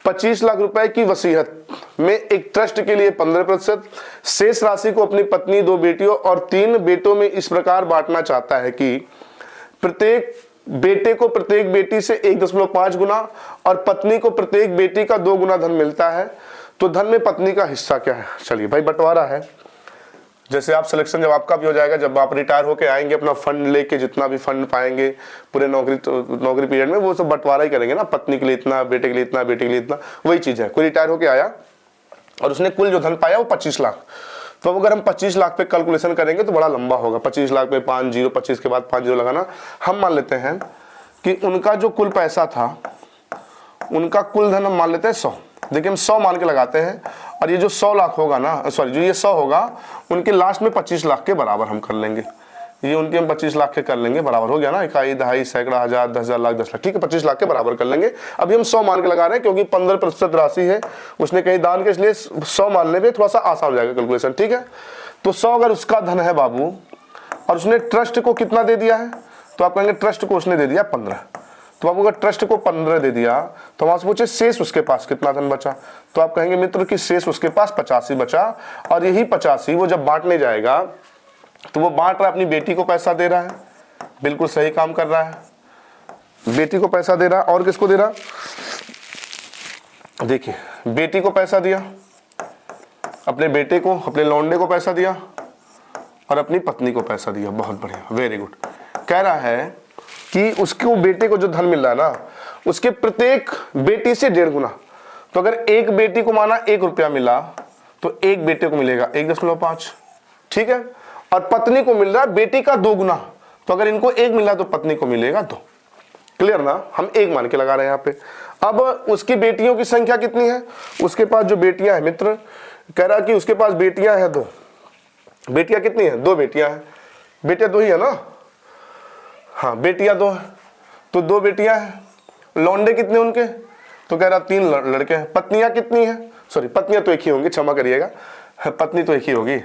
S1: 25 लाख रुपए की वसीयत में एक ट्रस्ट के लिए 15%, शेष राशि को अपनी पत्नी, 2 बेटियों और 3 बेटों में इस प्रकार बांटना चाहता है कि प्रत्येक बेटे को प्रत्येक बेटी से 1.5 गुना और पत्नी को प्रत्येक बेटी का 2 गुना धन मिलता है। तो धन में पत्नी का हिस्सा क्या है? चलिए भाई बंटवारा है, जैसे आप सिलेक्शन जब आपका भी हो जाएगा, जब आप रिटायर होके आएंगे अपना फंड लेके, जितना भी फंड पाएंगे पूरे नौकरी पीरियड में, वो सब बंटवारा ही करेंगे ना, पत्नी के लिए इतना, बेटे के लिए इतना, बेटे के लिए इतना, वही चीज है। कोई रिटायर होके आया और उसने कुल जो धन पाया वो 25 लाख, तो अब अगर हम 25 लाख पे कैलकुलेशन करेंगे तो बड़ा लंबा होगा। 25 लाख में 5 0, 25 के बाद 5 0 लगाना। हम मान लेते हैं कि उनका जो कुल पैसा था, उनका कुल धन हम मान लेते हैं 100, देखिए हम 100 मान के लगाते हैं, और ये जो 100 लाख होगा ना, सॉरी जो ये 100 होगा, उनके लास्ट में 25 लाख के बराबर हम कर लेंगे। ये उनके हम 25 लाख के कर लेंगे, बराबर हो गया ना, इकाई, दहाई, सैकड़ा, हजार, 10,000, लाख, 10 लाख, ठीक है, 25 लाख के बराबर कर लेंगे। अभी हम 100 मान के लगा रहे हैं क्योंकि 15% राशि है, उसने कहीं दान के, इसलिए 100 मानने में थोड़ा सा आसान हो जाएगा कैलकुलेशन, ठीक है। तो 100 अगर उसका धन है बाबू, और उसने ट्रस्ट को कितना दे दिया है, तो आप कहेंगे ट्रस्ट को उसने दे दिया 15, तो आप अगर ट्रस्ट को 15 दे दिया, तो वहां से पूछे शेष उसके पास कितना धन बचा, तो आप कहेंगे मित्र कि शेष उसके पास 85 बचा, और यही 85 वो जब बांटने जाएगा तो वो बांट रहा है, अपनी बेटी को पैसा दे रहा है, बिल्कुल सही काम कर रहा है, बेटी को पैसा दे रहा है। और किसको दे रहा, देखिए बेटी को पैसा दिया, अपने बेटे को, अपने लौंडे को पैसा दिया, और अपनी पत्नी को पैसा दिया। बहुत बढ़िया, वेरी गुड। कह रहा है कि उसको बेटे को जो धन मिल रहा है ना, उसके प्रत्येक बेटी से 1.5 गुना। तो अगर एक बेटी को माना 1 रुपया मिला, तो एक बेटे को मिलेगा 1.5, ठीक है। और पत्नी को मिल रहा है बेटी का 2 गुना, तो अगर इनको 1 मिला तो पत्नी को मिलेगा 2। क्लियर ना, हम 1 मान के लगा रहे हैं यहाँ पे। अब उसकी बेटियों की संख्या कितनी है, उसके पास जो बेटियां हैं मित्र, कह रहा कि उसके पास बेटियां हैं 2। बेटियां कितनी है? 2 बेटियां हैं, बेटियां 2 ही है ना, हाँ बेटियां 2 है, तो 2 बेटियां हैं। लौंडे कितने उनके, तो कह रहा 3 लड़के हैं। पत्नियां कितनी है, सॉरी पत्नियां तो एक ही होंगी, क्षमा करिएगा, पत्नी तो एक ही होगी,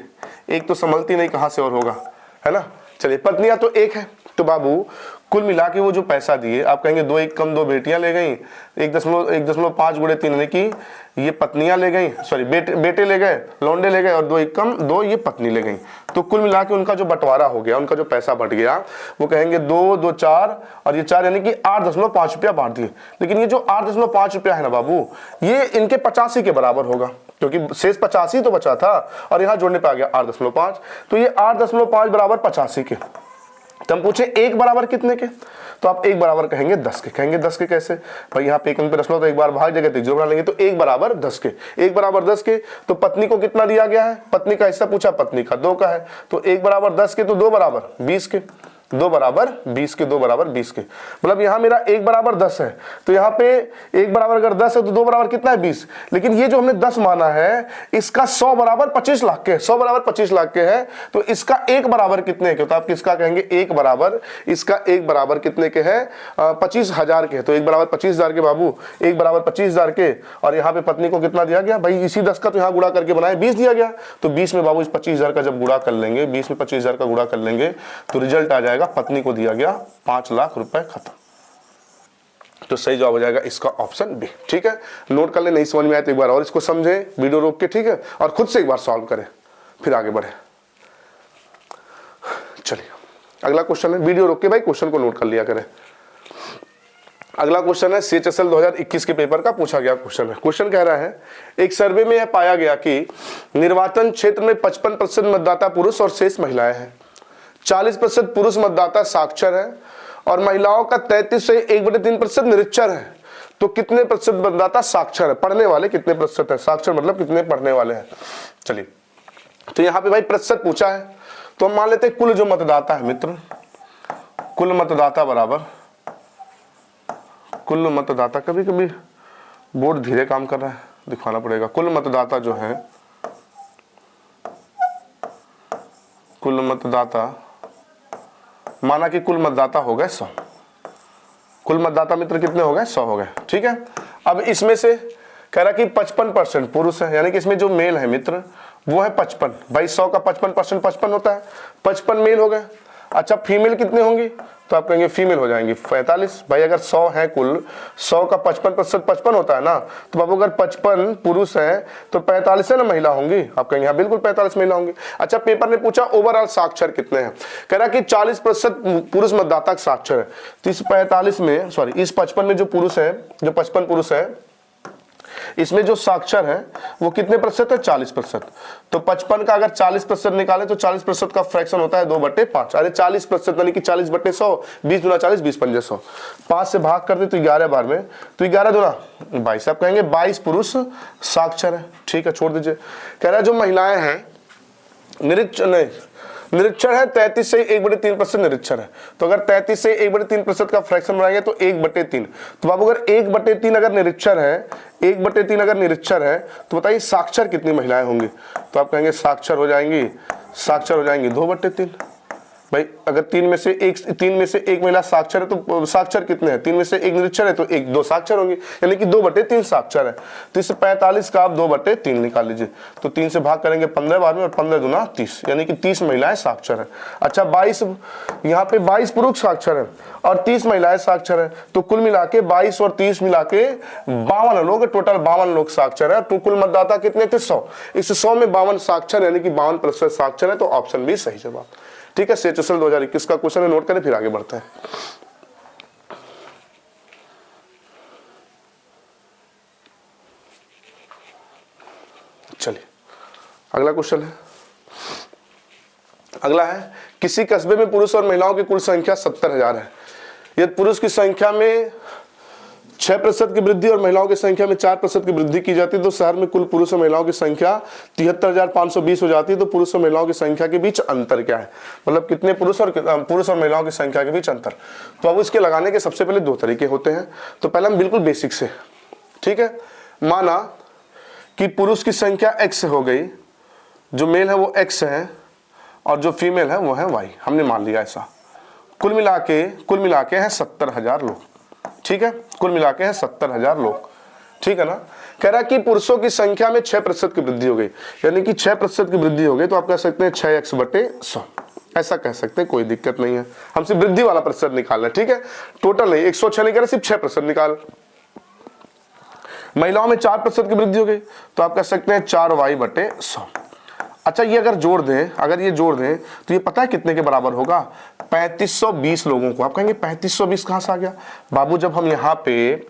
S1: एक तो संभलती नहीं, कहां से और होगा, है ना। चलिए पत्नियां तो 1 है, तो बाबू कुल मिला के वो जो पैसा दिए, आप कहेंगे 2 1 कम 2 बेटियां ले गई, 1.5 गुणे 3 यानी कि ये पत्नियां ले गई, सॉरी बेटे ले गए, लौंडे ले गए, और 2 1 कम 2 ये पत्नी ले गई। तो कुल मिला के उनका जो बंटवारा हो गया, उनका जो पैसा बट गया, वो कहेंगे 2 2 4 और ये 4 यानी कि 8.5 रुपया बांट दिए। लेकिन ये जो 8.5 रुपया है ना बाबू, ये इनके 85 के बराबर होगा, क्योंकि शेष 85 तो बचा था और यहाँ जोड़ने पे आ गया 8.5, तो ये 8.5 बराबर 85 के। तो हम पूछे 1 बराबर कितने के, तो आप 1 बराबर कहेंगे 10 के। कहेंगे 10 के कैसे भाई, यहाँ पे 1 अंक पे रख लो तो एक बार भाग जगह 0 बना लेंगे, तो 1 बराबर 10 के। 1 बराबर 10 के, तो पत्नी को कितना दिया गया है, पत्नी का हिस्सा पूछा, पत्नी का 2 का है, तो 1 बराबर 10 के, तो 2 बराबर 20 के, 2 बराबर 20 के, 2 बराबर 20 के। मतलब यहाँ मेरा 1 बराबर 10 है, तो यहाँ पे 1 बराबर अगर 10 है तो 2 बराबर कितना है 20। लेकिन ये जो हमने 10 माना है, इसका 100 बराबर 25 लाख के, 100 बराबर 25 लाख के है, तो इसका 1 बराबर कितने के, तो आप किसका कहेंगे 1 बराबर, इसका 1 बराबर कितने के है 25,000 के। तो 1 बराबर 25,000 के बाबू, 1 बराबर 25,000 के, और यहाँ पे पत्नी को कितना दिया गया भाई, इसी 10 का तो यहाँ गुणा करके बनाए 20 दिया गया, तो 20 में बाबू इस 25,000 का जब गुणा कर लेंगे, 20 में 25,000 का गुणा कर लेंगे तो रिजल्ट आ जाएगा, पत्नी को दिया गया 5 लाख रुपए, खत्म। तो सही जवाब हो जाएगा इसका ऑप्शन बी। ठीक है, नोट कर ले, नहीं समझ में आए तो एक बार और इसको समझे वीडियो रोक के, ठीक है, और खुद से एक बार सॉल्व करें, फिर आगे बढ़े। चलिए अगला क्वेश्चन है, वीडियो रोक के भाई क्वेश्चन को नोट कर लिया करें। अगला क्वेश्चन है CHSL 2021 के पेपर का पूछा गया क्वेश्चन है। क्वेश्चन कह रहा है, एक सर्वे में यह पाया गया कि निर्वाचन क्षेत्र में 55% मतदाता पुरुष और शेष महिलाएं हैं, 40% पुरुष मतदाता साक्षर है और महिलाओं का 33 से 1/3% निरक्षर है। तो कितने प्रतिशत मतदाता साक्षर है, पढ़ने वाले कितने प्रतिशत है, साक्षर मतलब कितने पढ़ने वाले हैं। चलिए, तो यहाँ पे भाई प्रतिशत पूछा है, तो हम मान लेते हैं कुल जो मतदाता है मित्र, कुल मतदाता बराबर कुल मतदाता, कभी कभी बोर्ड धीरे काम कर रहा है, दिखाना पड़ेगा। कुल मतदाता जो है, कुल मतदाता माना कि कुल मतदाता हो गए 100, कुल मतदाता मित्र कितने हो गए 100 हो गए। ठीक है, अब इसमें से कह रहा कि 55% पुरुष है, यानी कि इसमें जो मेल है मित्र वो है 55, भाई 100 का 55% 55 होता है, 55 मेल हो गए। अच्छा फीमेल कितने होंगी, तो आप कहेंगे फीमेल हो जाएंगी 45। भाई अगर 100 है कुल, 100 का 55% 55 होता है ना, तो बाबू अगर 55 पुरुष है तो 45 है ना महिला होंगी, आप कहेंगे हाँ बिल्कुल 45 महिला होंगी। अच्छा पेपर ने पूछा ओवरऑल साक्षर कितने हैं, कह रहा कि 40% पुरुष मतदाता साक्षर है। तो इस 45 में, सॉरी इस 55 में जो पुरुष है, जो 55 पुरुष है, इसमें जो साक्षर है वो कितने प्रतिशत है 40%। तो 55 का अगर 40% निकाले तो 40% का फ्रैक्शन होता है 2/5। अरे 40% यानी कि 40/100, 20 गुना 40 20 पंजे 100, 5 से भाग कर दे तो 11 बार में, तो 11 दूना 22। आप कहेंगे 22 पुरुष साक्षर है। ठीक है, छोड़ दीजिए। कह रहा है जो महिलाएं हैं निरक्षर है 33 से 1/3% निरक्षर है। तो अगर 33 से 1/3% का फ्रैक्शन बनाएंगे तो 1/3। तो बाबू अगर 1/3 अगर निरक्षर है, 1/3 अगर निरक्षर है, तो बताइए साक्षर कितनी महिलाएं होंगी। तो आप कहेंगे साक्षर हो जाएंगी 2/3। भाई अगर 3 में से एक महिला साक्षर है तो साक्षर कितने हैं, 3 में से 1 निरक्षर है तो 2 साक्षर होंगे, यानी कि 2/3 साक्षर है। तो इस 45 का आप 2/3 निकाल लीजिए, तो 3 से भाग करेंगे 15 बार में, और 15 दूना 30, यानी कि 30 महिलाएं साक्षर है। अच्छा 22, यहाँ पे 22 पुरुष साक्षर है और 30 महिलाएं साक्षर है। तो कुल मिला के 22 और 30 मिला के 52 लोग, टोटल 52 लोग साक्षर है। तो कुल मतदाता कितने थे 100, इस 100 में 52 साक्षर यानी कि 52% साक्षर है। तो ऑप्शन बी सही जवाब। ठीक है, CHSL 2021 का क्वेश्चन है, नोट करें फिर आगे बढ़ते हैं। चलिए अगला क्वेश्चन है, अगला है किसी कस्बे में पुरुष और महिलाओं की कुल संख्या 70,000 है। यदि पुरुष की संख्या में 6% की वृद्धि और महिलाओं की संख्या में 4% की वृद्धि की जाती है, तो शहर में कुल पुरुष और महिलाओं की संख्या 73,520 हो जाती है। तो पुरुष और महिलाओं की संख्या के बीच अंतर क्या है, मतलब कितने पुरुष और महिलाओं की संख्या के बीच अंतर। तो अब इसके लगाने के सबसे पहले 2 तरीके होते हैं। तो पहले हम बिल्कुल बेसिक से, ठीक है, माना कि पुरुष की संख्या x हो गई, जो मेल है वो x है और जो फीमेल है वो है y, हमने मान लिया ऐसा। कुल मिला के है 70,000 लोग। ठीक है, कुल मिला के हैं 70,000 लोग। ठीक है ना, कह रहा कि पुरुषों की संख्या में 6% की वृद्धि हो गई, यानी कि 6% की वृद्धि हो गई। तो आप कह सकते हैं 6x/100, ऐसा कह सकते हैं, कोई दिक्कत नहीं है। हम सिर्फ वृद्धि वाला प्रतिशत निकाल रहे हैं, ठीक है, टोटल नहीं, 106 नहीं कह रहे, सिर्फ 6% निकाल। महिलाओं में 4% की वृद्धि हो गई, तो आप कह सकते हैं 4y/100। अच्छा, ये अगर जोड़ दें, अगर ये जोड़ दें तो ये पता है कितने के बराबर होगा? 3520 लोगों को। आप कहेंगे 3520 कहां से आ गया? बाबू, जब हम यहाँ पे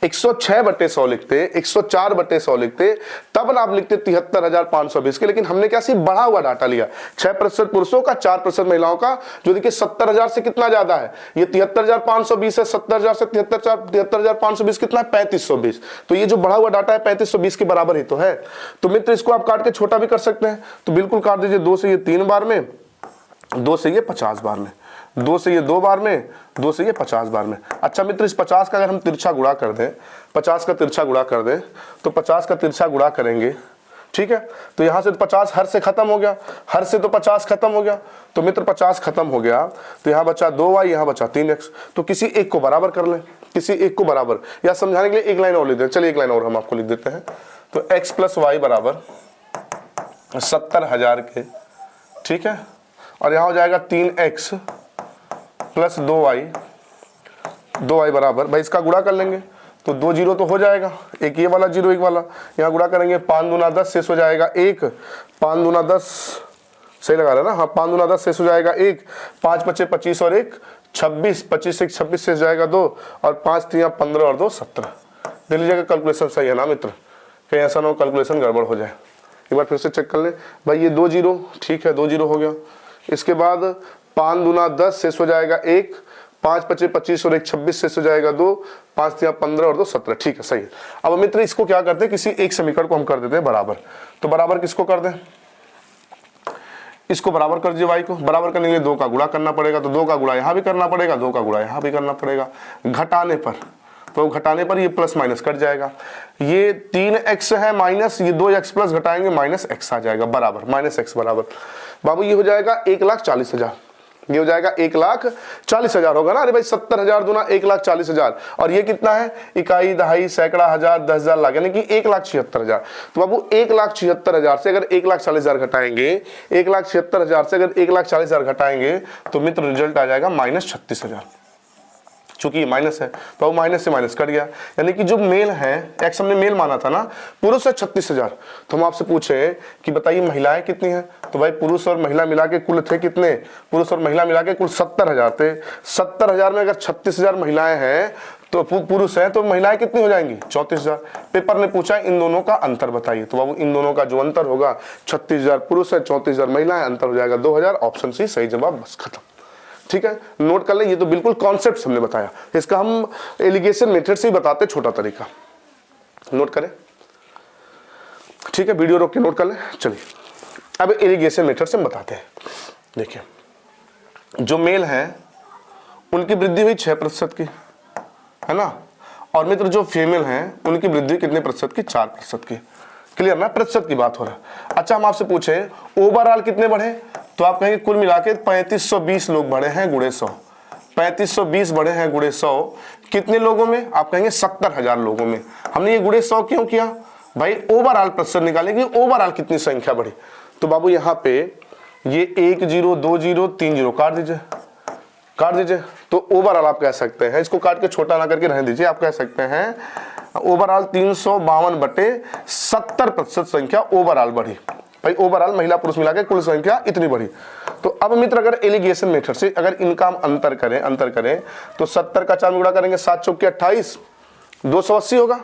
S1: 106/100 लिखते, 104/100 लिखते, तब ना आप लिखते 73,520 के, लेकिन हमने क्या सिर्फ बढ़ा हुआ डाटा लिया, 6% पुरुषों का, 4% महिलाओं का, जो देखिए 70,000 से कितना ज्यादा है, ये 73,520 है, 70,000 से 73,520 कितना है? 3520। तो ये जो बढ़ा हुआ डाटा है 3520 के बराबर ही तो है। तो मित्र, इसको आप काट के छोटा भी कर सकते हैं, तो बिल्कुल काट दीजिए, 2 से ये 3 बार में, 2 से ये 50 बार में, 2 से ये 2 बार में, 2 से ये 50 बार में। अच्छा मित्र, इस 50 का अगर हम तिरछा गुणा कर दें, 50 का तिरछा गुणा कर दें, तो 50 का तिरछा गुणा करेंगे, ठीक है, तो यहां से 50 हर से खत्म हो गया, हर से तो 50 खत्म हो गया, तो मित्र 50 खत्म हो गया, तो यहां बचा 2y, यहां बचा 3x। तो किसी एक को बराबर कर लें, किसी एक को बराबर, या समझाने के लिए एक लाइन और लिख दें। चलिए एक लाइन और हम आपको लिख देते हैं। तो x + y बराबर 70,000 के, ठीक है, और यहां हो जाएगा 3x + 2y बराबर, भाई इसका गुणा कर लेंगे तो 2 जीरो तो हो जाएगा, एक ये वाला जीरो, एक वाला, यहाँ गुणा करेंगे, 5 दूना 10 शेष हो जाएगा 1, 5 दूना 10, सही लगा रहा है ना, हाँ 5 दूना 10 शेष हो जाएगा 1, 5 × 5 = 25 और 1 26, 25 से 26 शेष जाएगा 2, और 5 × 3 = 15 और 2 17। देख लीजिएगा कैलकुलेशन सही है ना मित्र, कहीं ऐसा ना हो कैलकुलेशन गड़बड़ हो जाए। एक बार फिर से चेक कर लें भाई, ये 2 जीरो, ठीक है 2 जीरो हो गया। इसके बाद 5 दूना 10 शेष हो जाएगा 1, 5 × 5 = 25 और 1 26 शेष हो जाएगा 2, 5 × 3 = 15 और 2 17, ठीक है सही है। अब मित्र इसको क्या करते हैं, किसी एक समीकरण को हम कर देते हैं बराबर। तो बराबर किसको कर दें? इसको बराबर कर दीजिए, y को बराबर करने के लिए 2 का गुणा करना पड़ेगा, तो 2 का गुणा यहाँ भी करना पड़ेगा, 2 का गुणा यहाँ भी करना पड़ेगा। घटाने पर, तो घटाने पर ये प्लस माइनस कट जाएगा, ये 3x है माइनस, ये 2x प्लस घटाएंगे -x आ जाएगा, बराबर -x बराबर। बाबू ये हो जाएगा 1,40,000, ये हो जाएगा 1,40,000 होगा ना। अरे भाई 70,000 दूना 1,40,000, और ये कितना है? इकाई, दहाई, सैकड़ा, हजार, 10,000 लाख, यानी कि 1,76,000। तो बाबू 1,76,000 से अगर 1,40,000 घटाएंगे, 1,76,000 से अगर 1,40,000 घटाएंगे, तो मित्र रिजल्ट आ जाएगा -36,000। चूंकि ये माइनस है तो माइनस से माइनस कट गया, यानी कि जो मेल है, एक्स हमने मेल माना था ना, पुरुष है 36,000। तो हम आपसे पूछे कि बताइए महिलाएं कितनी हैं, तो भाई पुरुष और महिला मिला के कुल थे कितने? पुरुष और महिला मिला के कुल 70,000 थे। 70,000 में अगर 36,000 महिलाएं हैं तो पुरुष है, तो महिलाएं कितनी हो जाएंगी? 34,000। पेपर ने पूछा इन दोनों का अंतर बताइए, तो बाबू इन दोनों का जो अंतर होगा, 36,000 पुरुष है, 34,000 महिलाएं, अंतर हो जाएगा 2,000। ऑप्शन सी सही जवाब, बस खत्म। ठीक है, नोट कर ले, ये तो बिल्कुल कॉन्सेप्ट हमने बताया, इसका हम एलिगेशन मेथड से ही बताते, छोटा तरीका, नोट करें। ठीक है, वीडियो रोक के नोट कर ले। चलिए अब एलिगेशन मेथड से हम बताते हैं। देखिए, जो मेल है उनकी वृद्धि हुई 6% की, है ना, और मित्र जो फीमेल हैं उनकी वृद्धि कितने प्रतिशत की? 4% की। क्लियर ना, प्रतिशत की बात हो रहा है। अच्छा, हम आपसे पूछे ओवरऑल कितने बढ़े, तो आप कहेंगे कुल मिला के 3520 लोग बढ़े हैं गुणे 100। 3520 बढ़े हैं गुणे 100 कितने लोगों में? आप कहेंगे 70,000 लोगों में। हमने ये गुणे 100 क्यों किया भाई? ओवरऑल प्रतिशत निकालेंगे, ओवरऑल कितनी संख्या बढ़ी। तो बाबू यहाँ पे ये 1 0 2 0 3 0 काट दीजिए, काट दीजिए। तो ओवरऑल आप कह सकते हैं, इसको काट के छोटा ना करके रहने दीजिए, आप कह सकते हैं ओवरऑल 352/70% संख्या ओवरऑल बढ़ी। भाई ओवरऑल महिला पुरुष मिला के कुल संख्या इतनी बढ़ी। तो अब मित्र अगर एलिगेशन मेथड से अगर इनका हम अंतर करें तो 70 का 4 में गुणा करेंगे, 7 चौके 28, 280 होगा।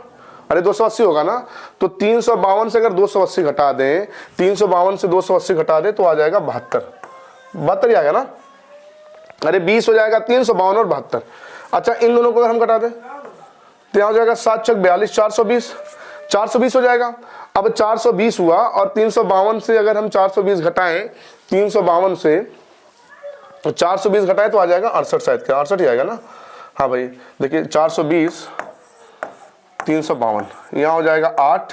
S1: अरे 280 होगा ना, तो 352 से अगर 280 घटा दें, 352 से 280 घटा दें तो आ जाएगा 72 ही आएगा ना। अरे 20 हो जाएगा, 352 और 72। अच्छा, इन दोनों को अगर हम घटा दें तो यहाँ हो जाएगा 7 चौक 42, 420 हो जाएगा। अब 420 हुआ और 352 से अगर हम 420 घटाएं, 352 से 420 घटाएं तो आ जाएगा 68, शायद क्या 68 ही आएगा ना। हाँ भाई देखिए, 420 352, यहाँ हो जाएगा 8,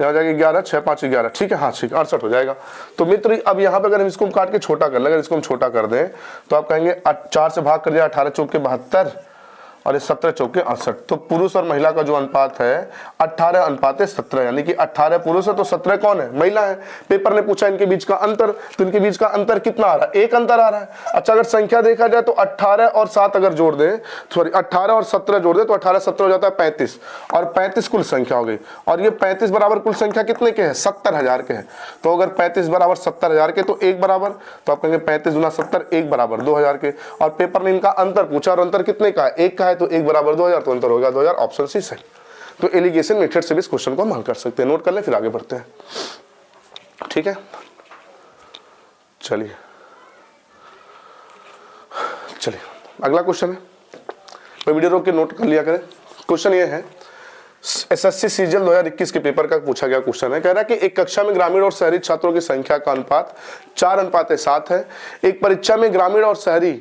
S1: यहाँ हो जाएगा 11, 6 5 11, ठीक है, हाँ ठीक, 68 हो जाएगा। तो मित्र अब यहाँ पे अगर हम इसको काट के छोटा कर लें, अगर इसको हम छोटा कर दें तो आप कहेंगे 4 से भाग कर दिया, 18 चौके 72, और ये 17 चौके 68। तो पुरुष और महिला का जो अनुपात है 18:17, यानी कि 18 पुरुष है तो 17 कौन है, महिला है। पेपर ने पूछा इनके बीच का अंतर, तो इनके बीच का अंतर कितना आ रहा है, 1 अंतर आ रहा है। अच्छा अगर संख्या देखा जाए तो 18 और 7 अगर जोड़ दें, सॉरी 18 और 17 जोड़ दें तो 18 17 हो जाता है 35, और 35 कुल संख्या हो गई। और ये 35 बराबर कुल संख्या कितने के हैं, 70,000 के हैं। तो अगर 35 बराबर 70,000 के तो 1 बराबर, तो आप कहेंगे 35 गुना 70 1 बराबर 2000 के। और पेपर ने इनका अंतर पूछा और अंतर कितने का है, 1 का है, तो 1 बराबर 2000, तो अंतर होगा 2000, ऑप्शन सी सही। तो एलिगेशन मेथड से भी इस क्वेश्चन को हम हल कर सकते हैं। नोट कर लें फिर आगे बढ़ते हैं, ठीक है। चलिए अगला क्वेश्चन है, मैं वीडियो रोक के नोट कर लिया करें। क्वेश्चन ये है, एसएससी सीजीएल 2021 के पेपर का पूछा गया क्वेश्चन है। कह रहा है कि एक कक्षा में ग्रामीण और शहरी छात्रों की संख्या का अनुपात 4:7 है। एक परीक्षा में ग्रामीण और शहरी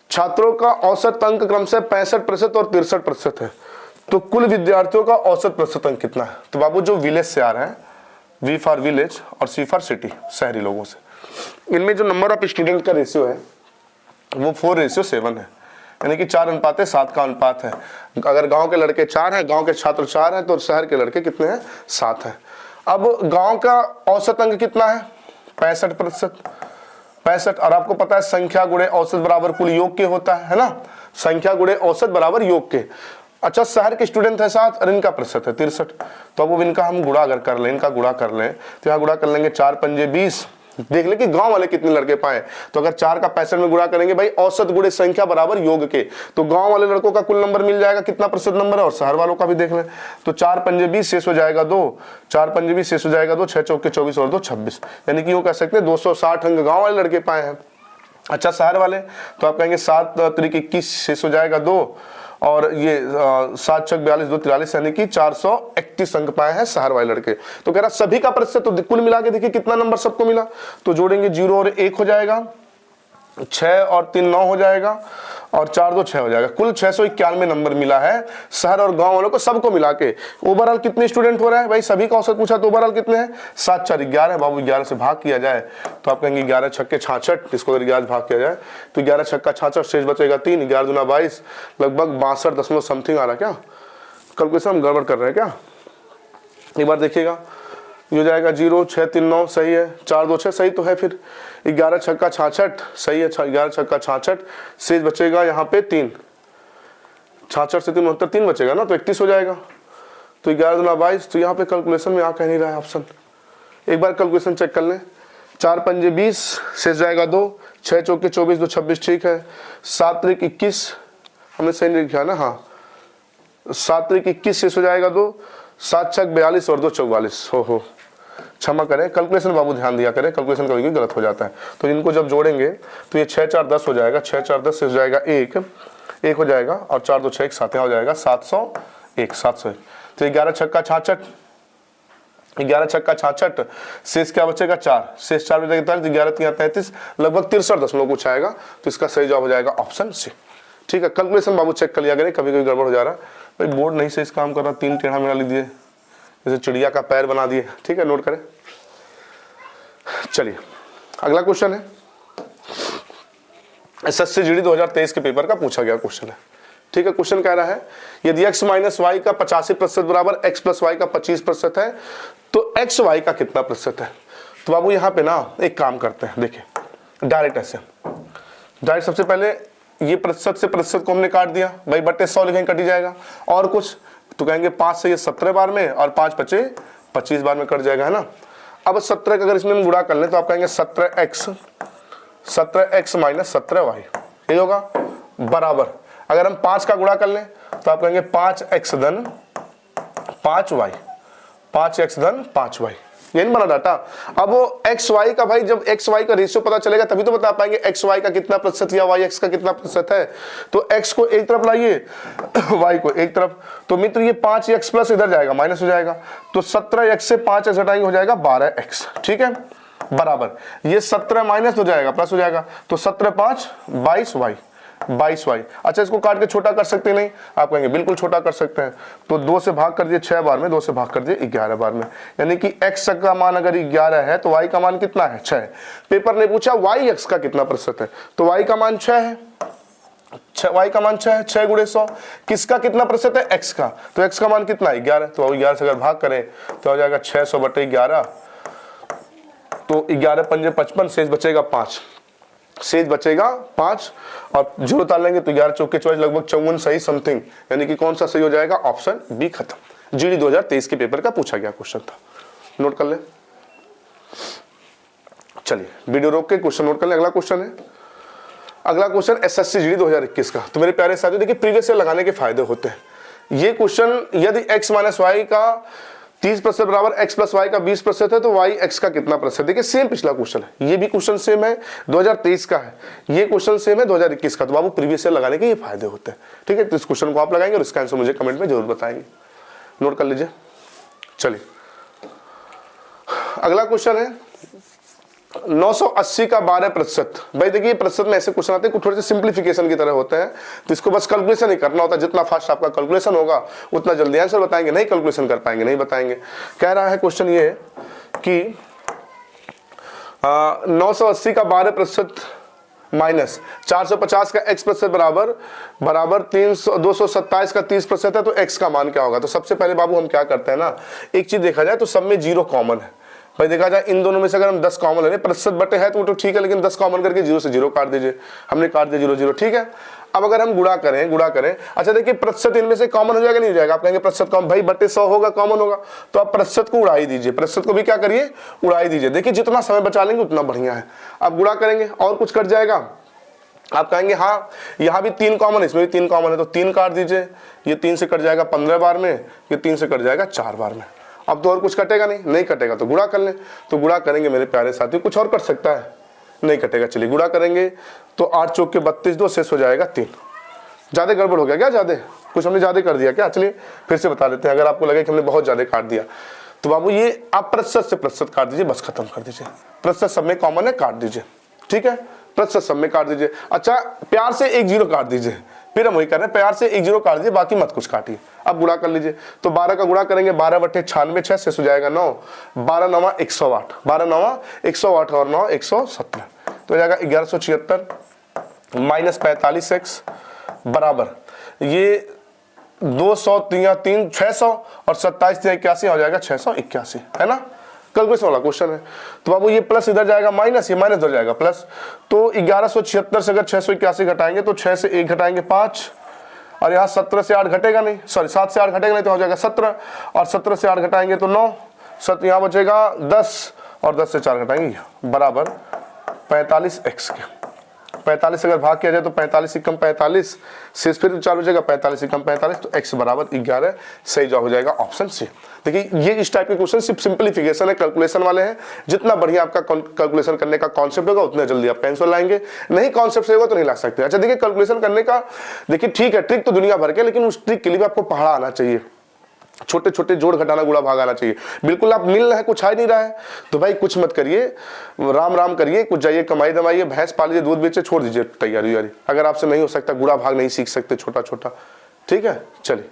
S1: छात्रों का औसत अंक क्रम से 65% और 63% है, तो कुल विद्यार्थियों का औसत प्रतिशत अंक कितना है। तो बाबू जो विलेज से आ रहे हैं, वी फॉर विलेज और सी फॉर सिटी, शहरी लोगों से, इनमें जो नंबर ऑफ स्टूडेंट का रेशियो है वो 4:7 है, यानी कि 4:7 का अनुपात है। अगर गांव के लड़के 4 हैं, गांव के छात्र 4 हैं, तो शहर के लड़के कितने हैं, 7 हैं। अब गांव का औसत अंक कितना है, 65%, 65। और आपको पता है संख्या गुणे औसत बराबर कुल योग के होता है ना, संख्या गुणे औसत बराबर योग के। अच्छा शहर के स्टूडेंट है 7 और इनका प्रतिशत है 63, तो अब इनका हम गुणा अगर कर लें, इनका गुणा कर लें, तो यहाँ गुणा कर लेंगे 4 पंजे 20। देख ले कि गांव वाले कितने लड़के पाए, तो अगर 4 का 65 में गुणा करेंगे भाई, औसत गुणे संख्या बराबर योग के, तो गांव वाले लड़कों का कुल नंबर मिल जाएगा कितना प्रतिशत नंबर है, और शहर वालों का भी देख लें। तो 4 पंजे 20 शेष हो जाएगा 2, 4 पंजे 20 शेष हो जाएगा 2, 6 चौके 24 और 2 26, यानी कि यूं कह सकते हैं 260 अंक गांव वाले लड़के पाए हैं। अच्छा शहर वाले, तो आप कहेंगे 7 त्रिक 21 शेष हो जाएगा 2, और ये 7 छक 42 2 43, यानी कि 431 अंक पाए हैं शहर वाले लड़के। तो कह रहा सभी का प्रतिशत, तो कुल मिला के देखिए कितना नंबर सबको मिला, तो जोड़ेंगे 0 और 1 हो जाएगा, 6 और 3 9 हो जाएगा, और 4 2 6 हो जाएगा। कुल 691 नंबर मिला है शहर और गांव वालों को, सबको मिला के। ओवरऑल कितने स्टूडेंट हो रहे हैं भाई, सभी का औसत पूछा तो ओवरऑल कितने हैं, 7 4 11। बाबू 11 से भाग किया जाए तो आप कहेंगे 11 छक्के 66, इसको अगर 11 से भाग किया जाए तो 11 छक्का 66, शेष बचेगा 3, 11 दूना 22, लगभग 62 दशमलव समथिंग आ रहा है। क्या कैलकुलेशन हम गड़बड़ कर रहे हैं क्या, एक बार देखिएगा। ये हो जाएगा 0 6 3 9 सही है, 4 2 6 सही तो है, फिर 11 छक्का 66 सही है, 11 छक्का 66, शेष बचेगा यहाँ पे 3, 66 से 3 69, 3 बचेगा ना, तो 31 हो जाएगा। तो 11 दूना 22, तो यहाँ पे कैलकुलेशन में आ कह नहीं रहा है ऑप्शन, एक बार कैलकुलेशन चेक कर लें। 4 पंजे 20 शेष जाएगा 2, 6 चौके 24 2 26 ठीक है, 7 त्रिक 21 हमने सही नहीं लिखा ना, हाँ 7 त्रिक 21 शेष हो जाएगा 2, 7 छक 42 और 2 44, हो क्षमा करें, कैलकुलेशन बाबू ध्यान दिया करें, कैलकुलेशन कभी गलत हो जाता है। तो इनको जब जोड़ेंगे तो ये 6 4 10 हो जाएगा, 6 4 10 से हो जाएगा 1 हो जाएगा, और 4 2 6 7 हो जाएगा 701 701। तो 11 छक्का 66, 11 छक्का 66, शेष क्या बचेगा 4, शेष 4 बचेगा 11 3 33, लगभग 63 दशमलव कुछ आएगा। तो इसका सही जवाब हो जाएगा ऑप्शन सी, ठीक है। कैलकुलेशन बाबू चेक कर लिया करें, कभी कभी गड़बड़ हो जा रहा है भाई, बोर्ड नहीं सही काम कर रहा, 3 टेढ़ा मेढ़ा लिख दिए, जैसे चिड़िया का पैर बना दिए, ठीक है, नोट करें। चलिए अगला क्वेश्चन है, एसएससी जीडी 2023 के पेपर का पूछा गया क्वेश्चन है, ठीक है। क्वेश्चन कह रहा है यदि x माइनस वाई का 85% बराबर x प्लस वाई का 25% है, तो x y का कितना प्रतिशत है। तो बाबू यहाँ पे ना एक काम करते हैं, देखिए डायरेक्ट ऐसे, डायरेक्ट सबसे पहले ये प्रतिशत से प्रतिशत को हमने काट दिया भाई, बट्टे 100 लिखेंगे कट ही जाएगा, और कुछ तो कहेंगे 5 से ये 17 बार में, और 5 बचे 25 बार में कट जाएगा, है ना। अब 17 का अगर इसमें हम गुणा कर लें तो आप कहेंगे 17x माइनस 17y, ये होगा बराबर। अगर हम 5 का गुणा कर लें तो आप कहेंगे 5x धन 5y, 5x धन 5y, ये नहीं बना डाटा। अब वो एक्स वाई का भाई, जब एक्स वाई का रेशियो पता चलेगा तभी तो बता पाएंगे एक्स वाई का कितना प्रतिशत या वाई एक्स का कितना प्रतिशत है। तो एक्स को एक तरफ लाइए, वाई को एक तरफ, तो मित्र ये 5x प्लस इधर जाएगा माइनस हो जाएगा, तो 17x से 5x हटाएंगे हो जाएगा 12x, ठीक है, बराबर ये 17 माइनस हो जाएगा प्लस हो जाएगा, तो 17 5 22y, 22y। अच्छा इसको काट के छोटा कर सकते नहीं, आप कहेंगे बिल्कुल छोटा कर सकते हैं। तो 2 से भाग कर दिए 6 बार में, 2 से भाग कर दिए 11 बार में, यानी कि x का मान अगर 11 है तो y का मान कितना है 6। पेपर ने पूछा y x का कितना प्रतिशत है, तो y का मान 6 है, y का मान 6 है, 6 गुणे 100, किसका कितना प्रतिशत है, x का, तो x का मान कितना है 11, तो 11 से अगर भाग करें तो हो जाएगा 600/11, तो 11 पंजे 55, शेष बचेगा 5, शेष बचेगा 5 और जीरो डाल लेंगे तो 11 चौके 24 लगभग 54 सही समथिंग, यानी कि कौन सा सही हो जाएगा, ऑप्शन बी खत्म। जीडी 2023 के पेपर का पूछा गया क्वेश्चन था, नोट कर ले। चलिए वीडियो रोक के क्वेश्चन नोट कर ले। अगला क्वेश्चन है, अगला क्वेश्चन एसएससी जीडी 2021 का। तो मेरे प्यारे साथियों देखिए प्रीवियस ईयर लगाने के फायदे होते हैं। ये क्वेश्चन यदि x माइनस वाई का 30% बराबर x प्लस वाई का 20% है तो y x का कितना प्रतिशत, देखिए सेम पिछला क्वेश्चन है, ये भी क्वेश्चन सेम है 2023 का है, ये क्वेश्चन सेम है 2021 का। तो बाबू प्रीवियस ईयर लगाने के ये फायदे होते हैं, ठीक है। तो इस क्वेश्चन को आप लगाएंगे और इसका आंसर मुझे कमेंट में जरूर बताएंगे, नोट कर लीजिए। चलिए अगला क्वेश्चन है 980 का 12%। भाई देखिए प्रतिशत में ऐसे क्वेश्चन आते हैं कुछ थोड़े से सिंप्लीफिकेशन की तरह होते हैं, तो इसको बस कैलकुलेशन ही करना होता है, जितना फास्ट आपका कैलकुलेशन होगा उतना जल्दी आंसर बताएंगे, नहीं कैलकुलेशन कर पाएंगे नहीं बताएंगे। कह रहा है क्वेश्चन ये कि 980 का 12% माइनस 450 का x प्रतिशत बराबर 227 का 30% है, तो x का मान क्या होगा। तो सबसे पहले बाबू हम क्या करते हैं ना, एक चीज देखा जाए तो सब में 0 कॉमन है। भाई देखा जाए इन दोनों में से अगर हम 10 कॉमन ले, प्रतिशत बटे है तो वो तो ठीक है, लेकिन 10 कॉमन करके 0 से 0 काट दीजिए, हमने काट दिया 0 0, ठीक है। अब अगर हम गुणा करें, अच्छा देखिए प्रतिशत इनमें से कॉमन हो जाएगा नहीं हो जाएगा, आप कहेंगे प्रतिशत कॉमन, भाई बटे 100 होगा कॉमन होगा, तो आप प्रतिशत को उड़ा ही दीजिए, प्रतिशत को भी क्या करिए उड़ा ही दीजिए। देखिए जितना समय बचा लेंगे उतना बढ़िया है। अब गुणा करेंगे और कुछ कट जाएगा, आप कहेंगे हाँ यहाँ भी 3 कॉमन है, इसमें भी 3 कॉमन है, तो 3 काट दीजिए, ये 3 से कट जाएगा 15 बार में, ये 3 से कट जाएगा 4 बार में। अब तो और कुछ कटेगा नहीं कटेगा तो गुणा कर लें, तो गुणा करेंगे मेरे प्यारे साथी, कुछ और कट सकता है नहीं कटेगा। चलिए गुणा करेंगे तो 8 चौक के 32, 2 शेष हो जाएगा 3। ज्यादा गड़बड़ हो गया क्या, ज्यादा कुछ हमने ज्यादा कर दिया क्या, चलिए फिर से बता देते हैं, अगर आपको लगे कि हमने बहुत ज्यादा काट दिया तो बाबू ये आप प्रतिशत से प्रतिशत काट दीजिए, बस खत्म कर दीजिए। प्रतिशत सब में कॉमन है, काट दीजिए, ठीक है, प्रतिशत सब में काट दीजिए। अच्छा प्यार से 1 0 काट दीजिए, फिर हम वही कर रहे हैं, प्यार से 1 0 काट दीजिए, बाकी मत कुछ काटिए। अब गुणा कर लीजिए, तो 12 का गुणा करेंगे 12/96, 6 से हो जाएगा 9, 12 9 108, 12 9 108 और 9 117, तो हो जाएगा 1176 माइनस 45x बराबर ये 200 3 600 और 27 3 81 हो जाएगा 681, है ना। कैलकुलेशन वाला क्वेश्चन है। तो बाबू ये प्लस इधर जाएगा माइनस, ये माइनस इधर जाएगा प्लस, तो 1176 से अगर 681 घटाएंगे तो 6 से 1 घटाएंगे 5, और यहाँ 17 से 8 घटेगा नहीं, सॉरी 7 से 8 घटेगा नहीं तो हो जाएगा 17, और 17 से 8 घटाएंगे तो 9, यहाँ बचेगा 10 और 10 से 4 घटाएंगे बराबर 45x के। 45 से अगर भाग किया जाए तो 45 से कम 45, शेष फिर 4 हो जाएगा 45 से कम 45, तो x बराबर 11 सही जवाब हो जाएगा ऑप्शन सी। देखिए ये इस टाइप के क्वेश्चन सिर्फ सिंपलीफिकेशन है, कैलकुलेशन वाले हैं। जितना बढ़िया आपका कैलकुलेशन करने का कॉन्सेप्ट होगा उतना जल्दी आप आंसर लाएंगे, नहीं कॉन्सेप्ट से होगा तो नहीं ला सकते। अच्छा देखिए कैलकुलेशन करने का देखिए ठीक है, ट्रिक तो दुनिया भर के, लेकिन उस ट्रिक के लिए भी आपको पढ़ा आना चाहिए, छोटे छोटे जोड़ घटाना गुणा भाग आना चाहिए। बिल्कुल आप मिल रहे हैं कुछ आ ही नहीं रहा है तो भाई कुछ मत करिए, राम राम करिए, कुछ जाइए कमाई दमाइए, भैंस पालिए, दूध बेचे, छोड़ दीजिए तैयारी वारी, अगर आपसे नहीं हो सकता गुणा भाग नहीं सीख सकते छोटा छोटा, ठीक है। चलिए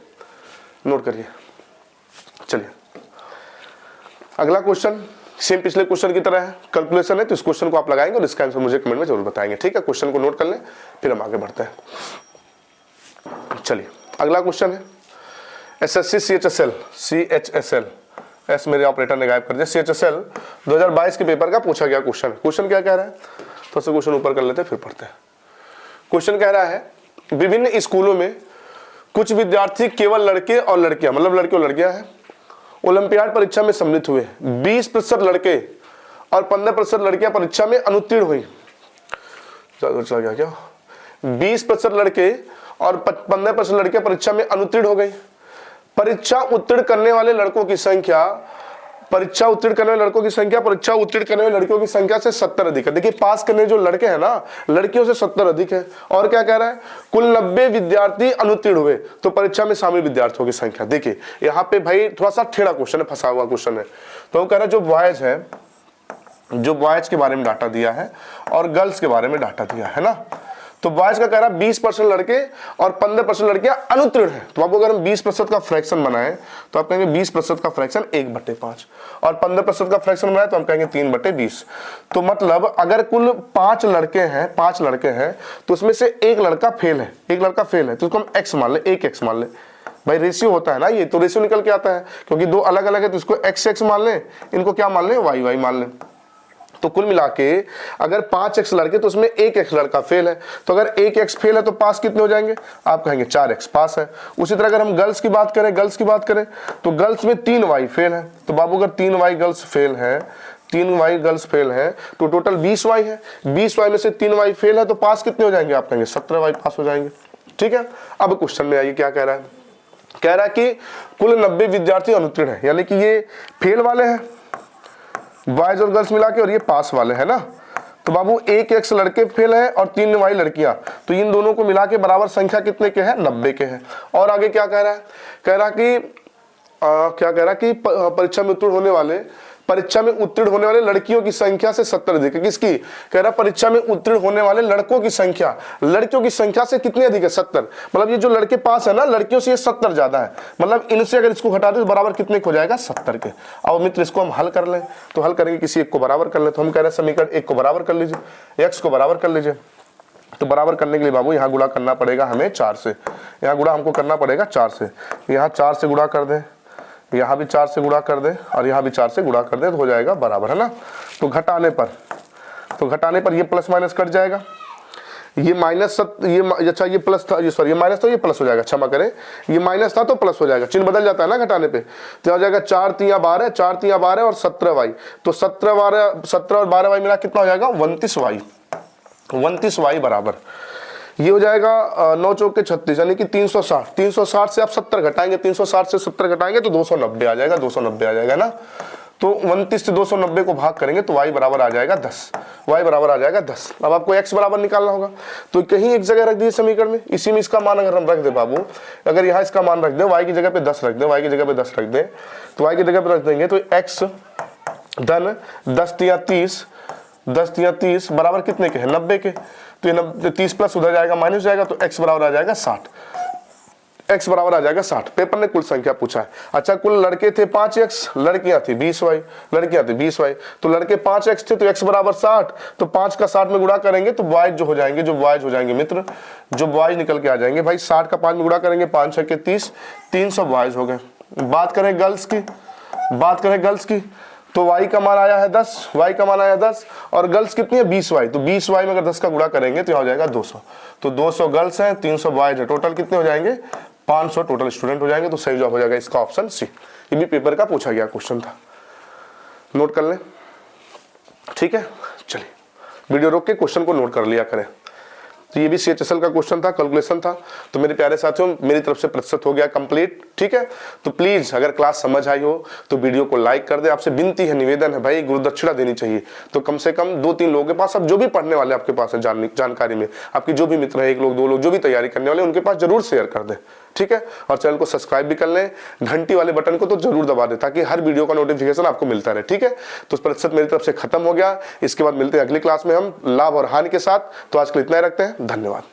S1: नोट करिए। चलिए अगला क्वेश्चन सेम पिछले क्वेश्चन की तरह है, कैलकुलेशन है, तो इस क्वेश्चन को आप लगाएंगे और इसका आंसर मुझे कमेंट में जरूर बताएंगे, ठीक है। क्वेश्चन को नोट कर लें फिर हम आगे बढ़ते हैं। चलिए अगला क्वेश्चन है एसएससी CHSL, एस मेरे ऑपरेटर ने गायब कर दिया, CHSL 2022 के पेपर का पूछा गया क्वेश्चन। क्वेश्चन क्या कह रहा है, तो से क्वेश्चन ऊपर कर लेते हैं फिर पढ़ते हैं। क्वेश्चन कह रहा है विभिन्न स्कूलों में कुछ विद्यार्थी केवल लड़के और लड़कियां, मतलब लड़के और लड़कियां हैं, ओलंपियाड परीक्षा में सम्मिलित हुए। 20% लड़के और 15% लड़कियां परीक्षा में अनुत्तीर्ण हुई। चला गया क्या, 20% लड़के और 15% लड़कियां परीक्षा में अनुत्तीर्ण हो गई। परीक्षा उत्तीर्ण करने वाले लड़कों की संख्या परीक्षा उत्तीर्ण करने वाले लड़कियों की संख्या से 70 अधिक है। देखिए पास करने जो लड़के हैं ना, लड़कियों से 70 अधिक है। और क्या कह रहा है, कुल 90 विद्यार्थी अनुत्तीर्ण हुए, तो परीक्षा में शामिल विद्यार्थियों की संख्या। देखिए यहाँ पे भाई थोड़ा सा टेढ़ा क्वेश्चन है, फंसा हुआ क्वेश्चन है। तो वो कह रहा है जो बॉयज के बारे में डाटा दिया है और गर्ल्स के बारे में डाटा दिया है ना, तो बॉयज का कह रहा 20% लड़के और 15% लड़कियां अनुत्तीर्ण है। तो आपको अगर हम 20% का फ्रैक्शन बनाए तो आप कहेंगे 20% का फ्रैक्शन 1/5 और 15% का फ्रैक्शन बनाए तो हम कहेंगे 3/20। तो मतलब अगर कुल 5 लड़के हैं तो उसमें से एक लड़का फेल है, तो उसको हम x मान ले, 1x मान ले। भाई रेशियो होता है ना ये, तो रेशियो निकल के आता है, क्योंकि दो अलग अलग है तो इसको x मान ले, इनको क्या मान ले, y मान ले। तो कुल मिला के अगर 5x लड़के तो उसमें 1x लड़का फेल है, तो अगर 1x फेल है तो पास कितने हो जाएंगे, आप कहेंगे 4x पास है। उसी तरह अगर हम गर्ल्स की बात करें तो गर्ल्स में 3y फेल है। तो बाबू अगर 3y गर्ल्स फेल है तो टोटल 20y है, 20y में से 3y फेल है तो पास कितने हो जाएंगे, आप कहेंगे 17y पास हो जाएंगे। ठीक है, अब क्वेश्चन में आइए क्या कह रहा है। कह रहा है कि कुल 90 विद्यार्थी अनुत्तीर्ण है, यानी कि ये फेल वाले हैं बॉयज और गर्ल्स मिला के और ये पास वाले है ना। तो बाबू 1x लड़के फेल है और 3y लड़कियां, तो इन दोनों को मिला के बराबर संख्या कितने के हैं, 90 के हैं। और आगे क्या कह रहा है, कह रहा कि परीक्षा में उत्तीर्ण होने वाले लड़कियों की संख्या से 70 अधिक है। किसकी, कह रहा परीक्षा में उत्तीर्ण होने वाले लड़कों की संख्या से कितनी अधिक है, 70। मतलब ये जो लड़के पास है ना, लड़कियों से ये 70 ज्यादा है। मतलब इनसे अगर इसको हटा दे तो बराबर कितने हो जाएगा, 70 के। अब मित्र इसको हम हल कर लें, तो हल करेंगे, किसी एक को बराबर कर ले। तो हम कह रहे हैं समीकरण 1 को बराबर कर लीजिए, x को बराबर कर लीजिए। तो बराबर करने के लिए बाबू यहाँ गुणा करना पड़ेगा हमें 4 से, यहाँ गुणा हमको करना पड़ेगा 4 से। यहाँ 4 से गुणा कर दें, यहाँ भी 4 से गुणा कर दें और यहाँ भी 4 से गुणा कर दें, तो हो जाएगा बराबर, है ना। तो घटाने पर ये प्लस माइनस कट जाएगा, ये माइनस, अच्छा ये प्लस था, ये सॉरी ये माइनस था, ये प्लस हो जाएगा, क्षमा करें, ये माइनस था तो प्लस हो जाएगा, चिन्ह बदल जाता है ना घटाने पे। तो हो जाएगा 4 3 12, 4 3 12 और 17y। तो 17 और 12y मिला कितना हो जाएगा, 29y बराबर। ये हो जाएगा 9 चौक के 36, यानी कि 360 से आप 70 घटाएंगे, 360 से 70 घटाएंगे तो 290 आ जाएगा, 290 आ जाएगा ना। तो 29 से 290 को भाग करेंगे तो y बराबर आ जाएगा 10, y बराबर आ जाएगा 10। अब आपको x बराबर निकालना होगा, तो कहीं एक जगह रख दीजिए समीकरण में, इसी में इसका मान अगर हम रख दे बाबू, अगर यहाँ इसका मान रख दे, y की जगह पे 10 रख दे, y की जगह पे 10 रख दे, तो y की जगह पे रख देंगे तो x धन 10 तिया 30 बराबर कितने के हैं, 90 के। तो ये 30 प्लस उधर जाएगा माइनस जाएगा, तो x बराबर आ जाएगा 60, x बराबर आ जाएगा 60। पेपर ने कुल संख्या पूछा है। अच्छा कुल लड़के थे 5x, लड़कियां थी 20y, तो लड़के 5x थे तो x बराबर 60, तो 5 का 60 में गुणा करेंगे तो बॉयज जो बॉयज हो जाएंगे मित्र, जो बॉयज निकल के आ जाएंगे भाई, 60 का 5 में गुणा करेंगे, 5 6 के 30, 300 बॉयज हो गए। बात करें गर्ल्स की, तो y का मान आया है 10, और गर्ल्स कितनी है 20y, तो 20y में अगर 10 का गुणा करेंगे तो यहाँ हो जाएगा 200। तो 200 गर्ल्स हैं, 300 बॉयज है, टोटल कितने हो जाएंगे, 500 टोटल स्टूडेंट हो जाएंगे। तो सही जवाब हो जाएगा इसका ऑप्शन सी। ये भी पेपर का पूछा गया क्वेश्चन था, नोट कर लें, ठीक है। चलिए वीडियो रोक के क्वेश्चन को नोट कर लिया करें। तो ये भी CHSL का क्वेश्चन था, कैलकुलेशन था। तो मेरे प्यारे साथियों मेरी तरफ से प्रतिशत हो गया कंप्लीट, ठीक है। तो प्लीज अगर क्लास समझ आई हो तो वीडियो को लाइक कर दे। आपसे विनती है, निवेदन है भाई, गुरु दक्षिणा देनी चाहिए। तो कम से कम 2-3 लोगों के पास, अब जो भी पढ़ने वाले आपके पास है जानकारी में, आपकी जो भी मित्र है, 1 लोग 2 लोग जो भी तैयारी करने वाले, उनके पास जरूर शेयर कर दे, ठीक है। और चैनल को सब्सक्राइब भी कर लें, घंटी वाले बटन को तो जरूर दबा दे ताकि हर वीडियो का नोटिफिकेशन आपको मिलता रहे, ठीक है। तो प्रतिशत मेरी तरफ से खत्म हो गया। इसके बाद मिलते हैं अगली क्लास में हम लाभ और हानि के साथ। तो आज के लिए इतना ही रखते हैं, धन्यवाद।